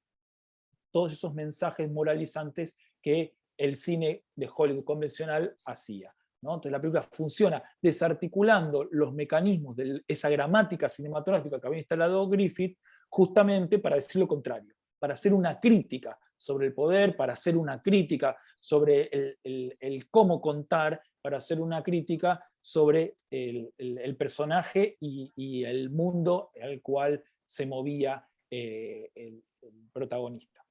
todos esos mensajes moralizantes que el cine de Hollywood convencional hacía, ¿no? Entonces la película funciona desarticulando los mecanismos de esa gramática cinematográfica que había instalado Griffith, justamente para decir lo contrario, para hacer una crítica sobre el poder, para hacer una crítica sobre el cómo contar, para hacer una crítica sobre el personaje y el mundo al cual se movía el protagonista.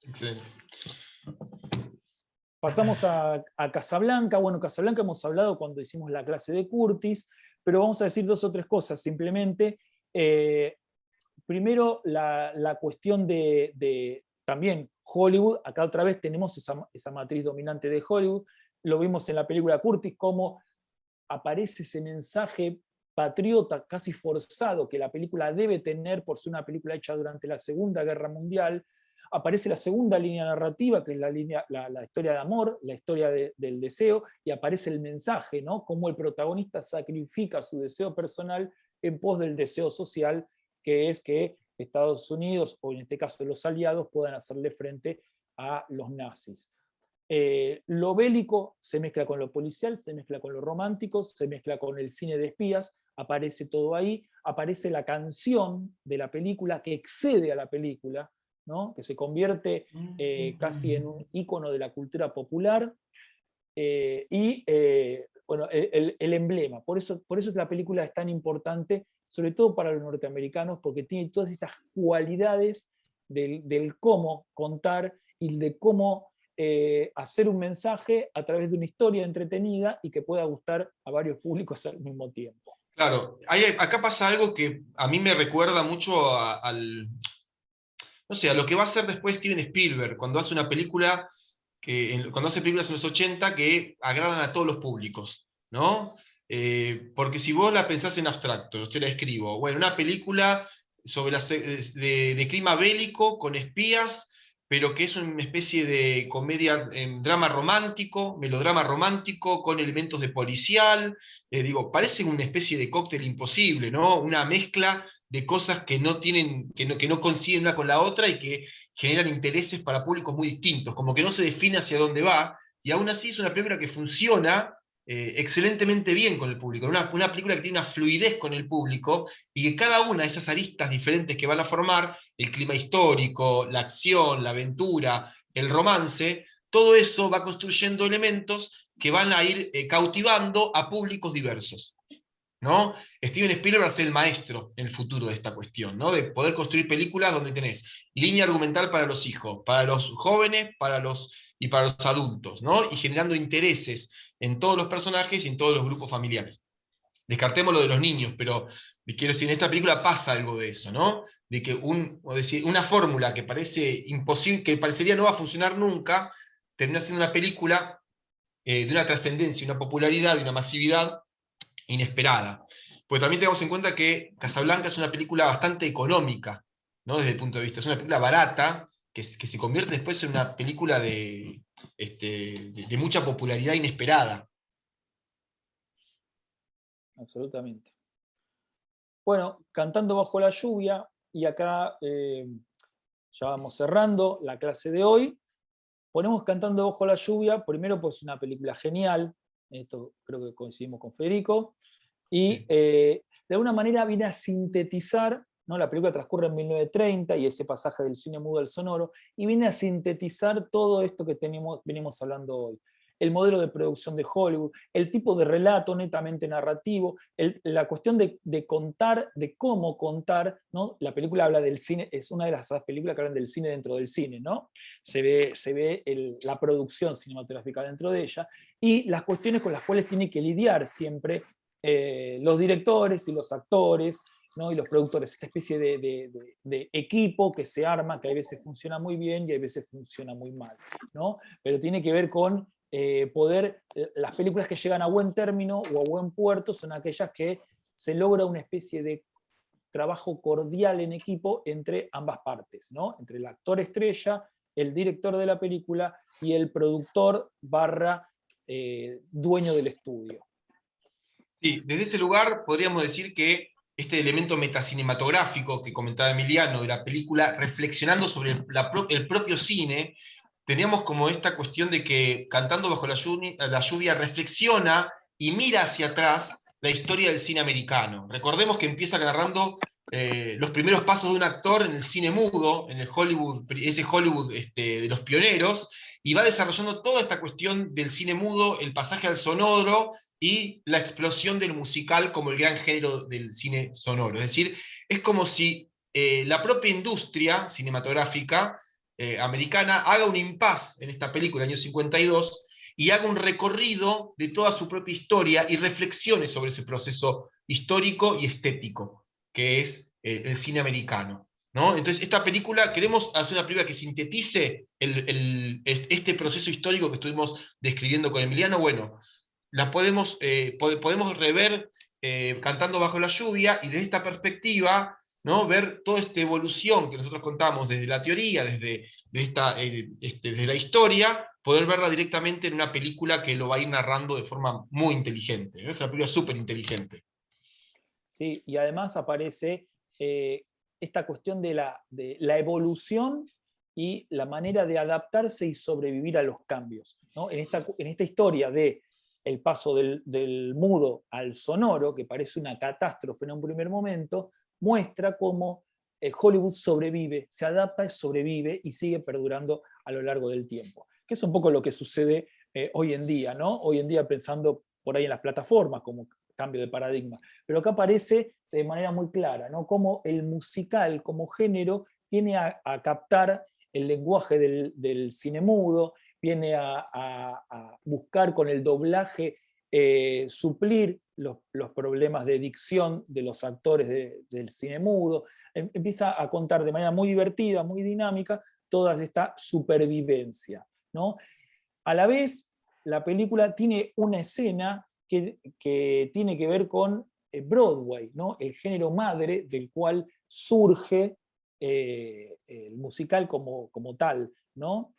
Excelente. Pasamos a Casablanca. Bueno, Casablanca hemos hablado cuando hicimos la clase de Curtis, pero vamos a decir 2 o 3 cosas simplemente. Primero, la cuestión de también Hollywood. Acá otra vez tenemos esa matriz dominante de Hollywood. Lo vimos en la película Curtis, cómo aparece ese mensaje patriota casi forzado que la película debe tener por ser una película hecha durante la Segunda Guerra Mundial. Aparece la segunda línea narrativa, que es la historia de amor, la historia del deseo, y aparece el mensaje, ¿no? Cómo el protagonista sacrifica su deseo personal en pos del deseo social, que es que Estados Unidos, o en este caso los aliados, puedan hacerle frente a los nazis. Lo bélico se mezcla con lo policial, se mezcla con lo romántico, se mezcla con el cine de espías, aparece todo ahí, aparece la canción de la película que excede a la película, ¿no? Que se convierte casi en un ícono de la cultura popular, bueno, el emblema. Por eso la película es tan importante, sobre todo para los norteamericanos, porque tiene todas estas cualidades del cómo contar y de cómo hacer un mensaje a través de una historia entretenida y que pueda gustar a varios públicos al mismo tiempo. Claro, acá pasa algo que a mí me recuerda mucho no sé, a lo que va a hacer después Steven Spielberg, cuando hace una película, cuando hace películas en los 80 que agradan a todos los públicos, ¿no? Porque si vos la pensás en abstracto, yo te la escribo, bueno, una película sobre de clima bélico, con espías, pero que es una especie de comedia, drama romántico, melodrama romántico, con elementos de policial, digo, parece una especie de cóctel imposible, ¿no? Una mezcla de cosas que no coinciden una con la otra y que generan intereses para públicos muy distintos, como que no se define hacia dónde va, y aún así es una película que funciona excelentemente bien con el público, una película que tiene una fluidez con el público, y que cada una de esas aristas diferentes que van a formar, el clima histórico, la acción, la aventura, el romance, todo eso va construyendo elementos que van a ir cautivando a públicos diversos, ¿no? Steven Spielberg va a ser el maestro en el futuro de esta cuestión, ¿no? De poder construir películas donde tenés línea argumental para los hijos, para los jóvenes y para los adultos, ¿no? Y generando intereses en todos los personajes y en todos los grupos familiares. Descartemos lo de los niños, pero quiero decir, en esta película pasa algo de eso, ¿no? De que una fórmula que parece imposible, que parecería no va a funcionar nunca, termina siendo una película de una trascendencia, una popularidad y una masividad inesperada. Pues también tengamos en cuenta que Casablanca es una película bastante económica, ¿no? Desde el punto de vista, es una película barata, que se convierte después en una película de mucha popularidad inesperada. Absolutamente. Bueno, Cantando bajo la lluvia, y acá ya vamos cerrando la clase de hoy. Ponemos Cantando bajo la lluvia, primero pues una película genial, esto creo que coincidimos con Federico, y de alguna manera viene a sintetizar, ¿no? La película transcurre en 1930 y ese pasaje del cine mudo al sonoro, y viene a sintetizar todo esto que venimos hablando hoy. El modelo de producción de Hollywood, el tipo de relato netamente narrativo, la cuestión de contar, de cómo contar, ¿no? La película habla del cine, es una de las películas que hablan del cine dentro del cine, ¿no? Se ve la producción cinematográfica dentro de ella, y las cuestiones con las cuales tiene que lidiar siempre los directores y los actores, ¿no? Y los productores, esta especie de equipo que se arma, que a veces funciona muy bien y a veces funciona muy mal, ¿no? Pero tiene que ver con las películas que llegan a buen término o a buen puerto son aquellas que se logra una especie de trabajo cordial en equipo entre ambas partes, ¿no? Entre el actor estrella, el director de la película y el productor barra dueño del estudio. Sí, desde ese lugar podríamos decir que este elemento metacinematográfico que comentaba Emiliano de la película, reflexionando sobre el propio cine, teníamos como esta cuestión de que Cantando bajo la lluvia reflexiona y mira hacia atrás la historia del cine americano. Recordemos que empieza narrando los primeros pasos de un actor en el cine mudo, en el Hollywood, ese Hollywood de los pioneros, y va desarrollando toda esta cuestión del cine mudo, el pasaje al sonoro y la explosión del musical como el gran género del cine sonoro. Es decir, es como si la propia industria cinematográfica americana haga un impasse en esta película, año 52, y haga un recorrido de toda su propia historia y reflexione sobre ese proceso histórico y estético, que es el cine americano, ¿no? Entonces, esta película, queremos hacer una película que sintetice este proceso histórico que estuvimos describiendo con Emiliano. Bueno, podemos rever Cantando bajo la lluvia, y desde esta perspectiva, ¿no? Ver toda esta evolución que nosotros contamos desde la teoría, desde la historia, poder verla directamente en una película que lo va a ir narrando de forma muy inteligente, ¿no? Es una película súper inteligente. ¿Sí? Y además aparece esta cuestión de la evolución y la manera de adaptarse y sobrevivir a los cambios, ¿no? En esta historia de el paso del mudo al sonoro, que parece una catástrofe en un primer momento, muestra cómo Hollywood sobrevive, se adapta, sobrevive y sigue perdurando a lo largo del tiempo. Que es un poco lo que sucede hoy en día, ¿no? Hoy en día pensando por ahí en las plataformas como cambio de paradigma. Pero acá aparece de manera muy clara, ¿no? Cómo el musical como género viene a captar el lenguaje del cine mudo, viene a buscar con el doblaje suplir los problemas de dicción de los actores del cine mudo. Empieza a contar de manera muy divertida, muy dinámica, toda esta supervivencia, ¿no? A la vez, la película tiene una escena que tiene que ver con Broadway, ¿no? El género madre del cual surge el musical como tal, ¿no?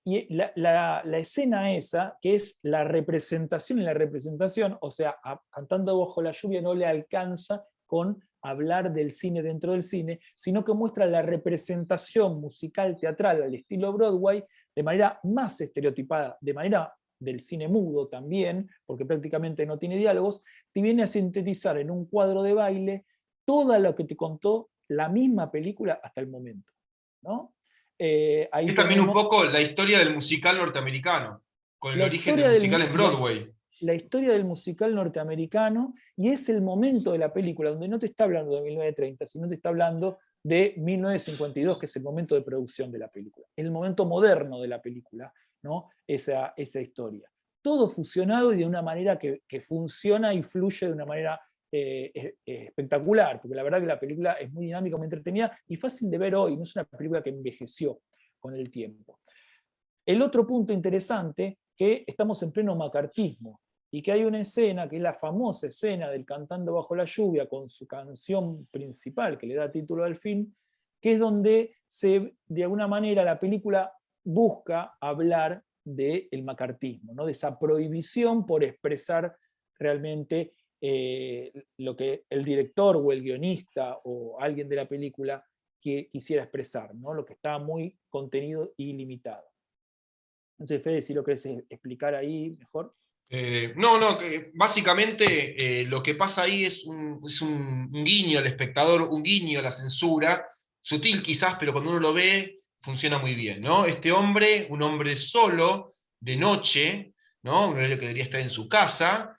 Y la escena esa, que es la representación en la representación, o sea, Cantando bajo la lluvia no le alcanza con hablar del cine dentro del cine, sino que muestra la representación musical teatral al estilo Broadway de manera más estereotipada, de manera del cine mudo también, porque prácticamente no tiene diálogos, te viene a sintetizar en un cuadro de baile todo lo que te contó la misma película hasta el momento, ¿no? Ahí Es también un tenemos poco la historia del musical norteamericano, con el la origen historia del musical en Broadway. la historia del musical norteamericano, y es el momento de la película donde no te está hablando de 1930, sino te está hablando de 1952, que es el momento de producción de la película, el momento moderno de la película, ¿no? Esa historia. Todo fusionado y de una manera que funciona y fluye de una manera espectacular, porque la verdad que la película es muy dinámica, muy entretenida y fácil de ver hoy, no es una película que envejeció con el tiempo. El otro punto interesante, que estamos en pleno macartismo, y que hay una escena, que es la famosa escena del Cantando bajo la lluvia, con su canción principal, que le da título al film, que es donde de alguna manera la película busca hablar del macartismo, ¿no? De esa prohibición por expresar realmente lo que el director o el guionista o alguien de la película quisiera expresar, ¿no? Lo que está muy contenido y limitado. Entonces, Fede, si lo querés explicar ahí mejor. No, que básicamente lo que pasa ahí es un guiño al espectador, un guiño a la censura, sutil quizás, pero cuando uno lo ve, funciona muy bien, ¿no? Este hombre, un hombre solo, de noche, ¿no? Un hombre que debería estar en su casa,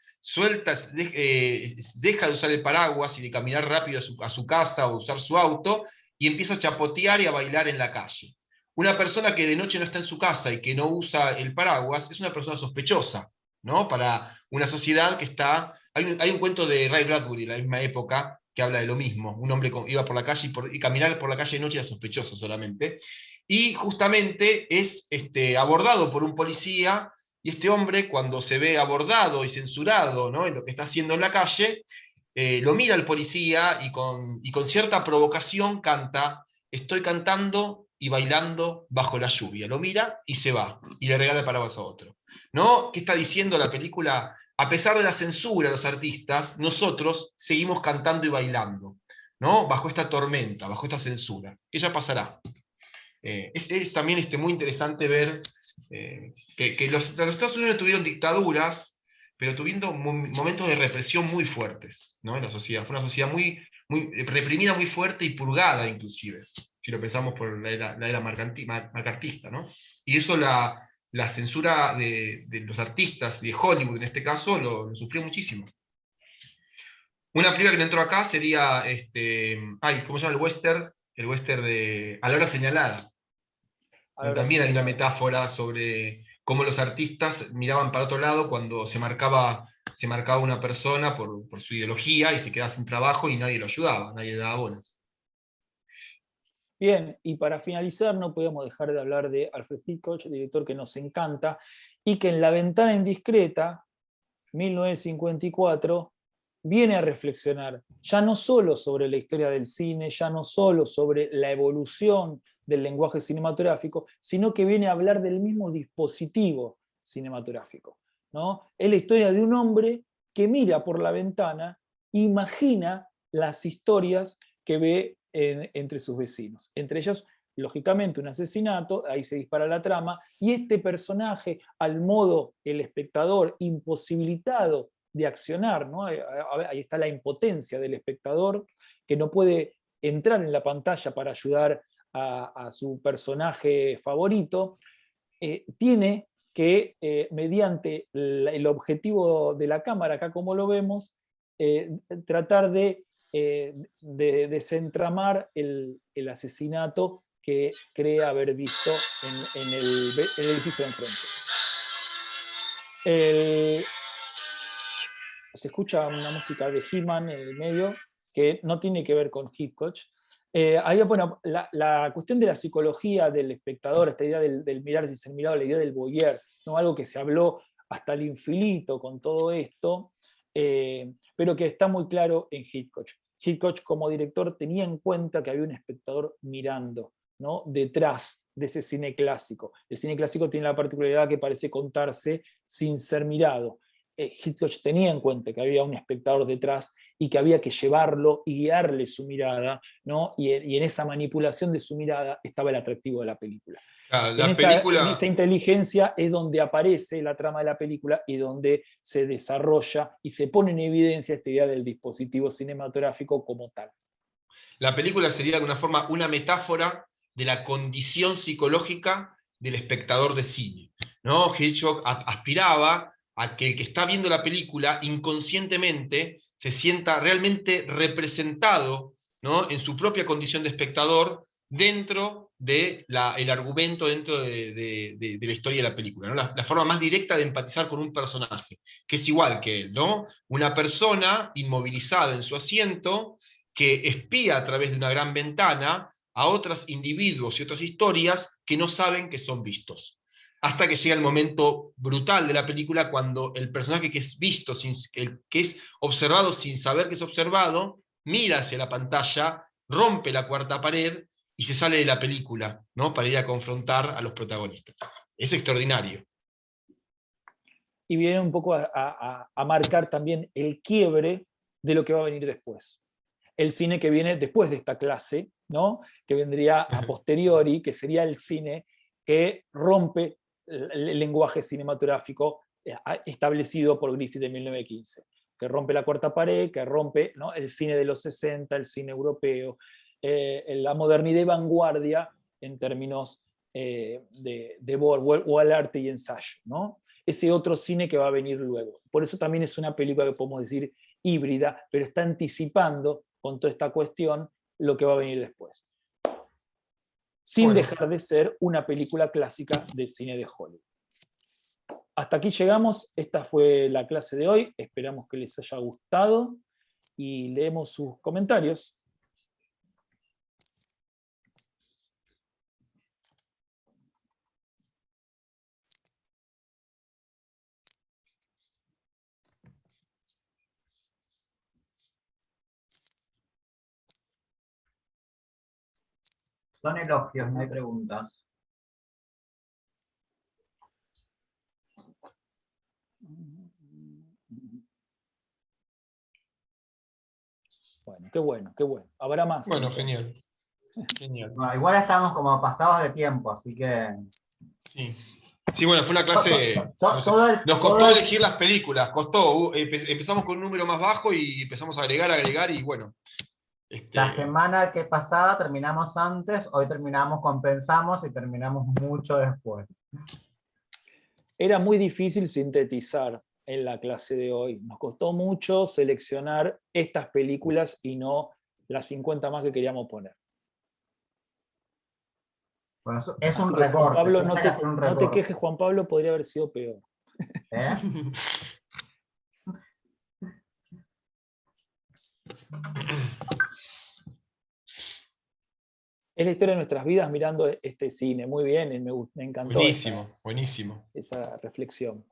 deja de usar el paraguas y de caminar rápido a su casa o usar su auto, y empieza a chapotear y a bailar en la calle. Una persona que de noche no está en su casa y que no usa el paraguas es una persona sospechosa, ¿no? Para una sociedad que está... Hay un cuento de Ray Bradbury de la misma época que habla de lo mismo. Un hombre iba por la calle y caminar por la calle de noche era sospechoso solamente. Y justamente es abordado por un policía, y este hombre, cuando se ve abordado y censurado, ¿no?, en lo que está haciendo en la calle, lo mira el policía y con cierta provocación canta: estoy cantando y bailando bajo la lluvia. Lo mira y se va, y le regala el paraguas a otro, ¿no? ¿Qué está diciendo la película? A pesar de la censura a los artistas, nosotros seguimos cantando y bailando, ¿no? Bajo esta tormenta, bajo esta censura. Que ya pasará. Es también muy interesante ver que los Estados Unidos tuvieron dictaduras, pero tuvieron momentos de represión muy fuertes, ¿no?, en la sociedad. Fue una sociedad muy reprimida, muy fuerte y purgada, inclusive, si lo pensamos por la era macartista, ¿no? Y eso la censura de los artistas, de Hollywood en este caso, lo sufrió muchísimo. Una película que me entró acá sería, ¿cómo se llama el western? El western de A la hora señalada. También hay una metáfora sobre cómo los artistas miraban para otro lado cuando se marcaba una persona por su ideología y se quedaba sin trabajo y nadie lo ayudaba, nadie le daba bolas. Bien, y para finalizar no podemos dejar de hablar de Alfred Hitchcock, director que nos encanta, y que en La ventana indiscreta, 1954, viene a reflexionar ya no solo sobre la historia del cine, ya no solo sobre la evolución del lenguaje cinematográfico, sino que viene a hablar del mismo dispositivo cinematográfico, ¿no? Es la historia de un hombre que mira por la ventana, imagina las historias que ve entre sus vecinos. Entre ellos, lógicamente, un asesinato, ahí se dispara la trama, y este personaje, al modo el espectador imposibilitado de accionar, ¿no? Ahí está la impotencia del espectador, que no puede entrar en la pantalla para ayudar a su personaje favorito, tiene que, mediante el objetivo de la cámara, acá como lo vemos, tratar de desentramar el asesinato que cree haber visto en el edificio de enfrente. Se escucha una música de He-Man en el medio que no tiene que ver con Hitchcock. Bueno, la cuestión de la psicología del espectador, esta idea del mirar sin ser mirado, la idea del voyeur, ¿no? Algo que se habló hasta el infinito con todo esto, pero que está muy claro en Hitchcock. Hitchcock como director tenía en cuenta que había un espectador mirando, ¿no?, detrás de ese cine clásico. El cine clásico tiene la particularidad que parece contarse sin ser mirado. Hitchcock tenía en cuenta que había un espectador detrás y que había que llevarlo y guiarle su mirada, ¿no? Y en esa manipulación de su mirada estaba el atractivo de la película. En esa inteligencia es donde aparece la trama de la película y donde se desarrolla y se pone en evidencia esta idea del dispositivo cinematográfico como tal. La película sería de alguna forma una metáfora de la condición psicológica del espectador de cine, ¿no? Hitchcock aspiraba a que el que está viendo la película inconscientemente se sienta realmente representado, ¿no?, en su propia condición de espectador dentro del argumento, dentro de la historia de la película, ¿no? La forma más directa de empatizar con un personaje, que es igual que él, ¿no? Una persona inmovilizada en su asiento que espía a través de una gran ventana a otros individuos y otras historias que no saben que son vistos. Hasta que llega el momento brutal de la película, cuando el personaje que es visto, que es observado sin saber que es observado, mira hacia la pantalla, rompe la cuarta pared y se sale de la película, ¿no?, para ir a confrontar a los protagonistas. Es extraordinario. Y viene un poco a marcar también el quiebre de lo que va a venir después. El cine que viene después de esta clase, ¿no?, que vendría a posteriori, que sería el cine que rompe el lenguaje cinematográfico establecido por Griffith en 1915, que rompe la cuarta pared, que rompe, ¿no?, el cine de los 60, el cine europeo, la modernidad y vanguardia en términos de o al arte y ensayo, ¿no? Ese otro cine que va a venir luego. Por eso también es una película que podemos decir híbrida, pero está anticipando con toda esta cuestión lo que va a venir después. Sin dejar de ser una película clásica del cine de Hollywood. Hasta aquí llegamos, esta fue la clase de hoy, esperamos que les haya gustado y leemos sus comentarios. Son elogios, no hay preguntas. Bueno, qué bueno, qué bueno. Habrá más. Bueno, entonces. genial. Genial. Bueno, igual estamos como pasados de tiempo, así que... Sí. Sí, bueno, fue una clase... no sé, todo el- nos costó todo el- elegir las películas, costó. Empezamos con un número más bajo y empezamos a agregar y bueno. La semana que pasada terminamos antes, hoy terminamos, compensamos y terminamos mucho después. Era muy difícil sintetizar en la clase de hoy. Nos costó mucho seleccionar estas películas y no las 50 más que queríamos poner. Bueno, es Así un que, Juan recorte. Pablo, piensa no que hacer un te recorte. quejes, Juan Pablo, podría haber sido peor. ¿Eh? Es la historia de nuestras vidas mirando este cine. Muy bien, me encantó Buenísimo, buenísimo. esa reflexión.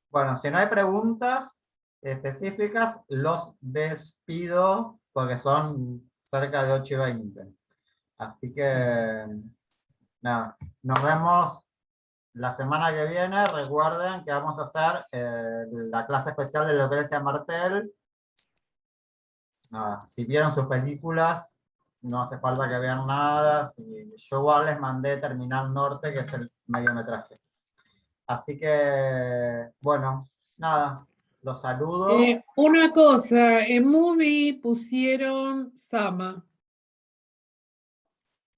Bueno, si no hay preguntas específicas, los despido porque son cerca de 8:20. Así que, nada, nos vemos la semana que viene. Recuerden que vamos a hacer la clase especial de Lucrecia Martel. Nada, si vieron sus películas, no hace falta que vean nada. Yo igual les mandé Terminal Norte, que es el mediometraje. Así que, bueno, nada, los saludo. Una cosa, en Movie pusieron Sama.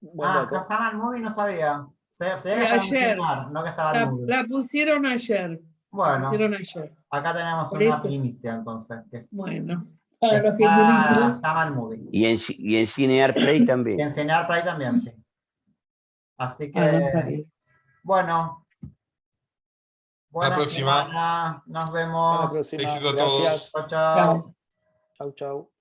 ¿Está Sama en Movie? No sabía. Sabía que estaba en Ayer. Cinear, no que estaba en Movie. La pusieron ayer. Bueno, Pusieron ayer. acá tenemos Por una eso. primicia entonces. Bueno, para los que no Está Sama en Movie. Y en Cinear Play Y también. en Cinear Play también, sí. Así que, no sabía. bueno. Hasta la próxima. Semana. Nos vemos. Hasta la próxima. Éxito a Gracias. todos. Chao, chao. Chau, chau.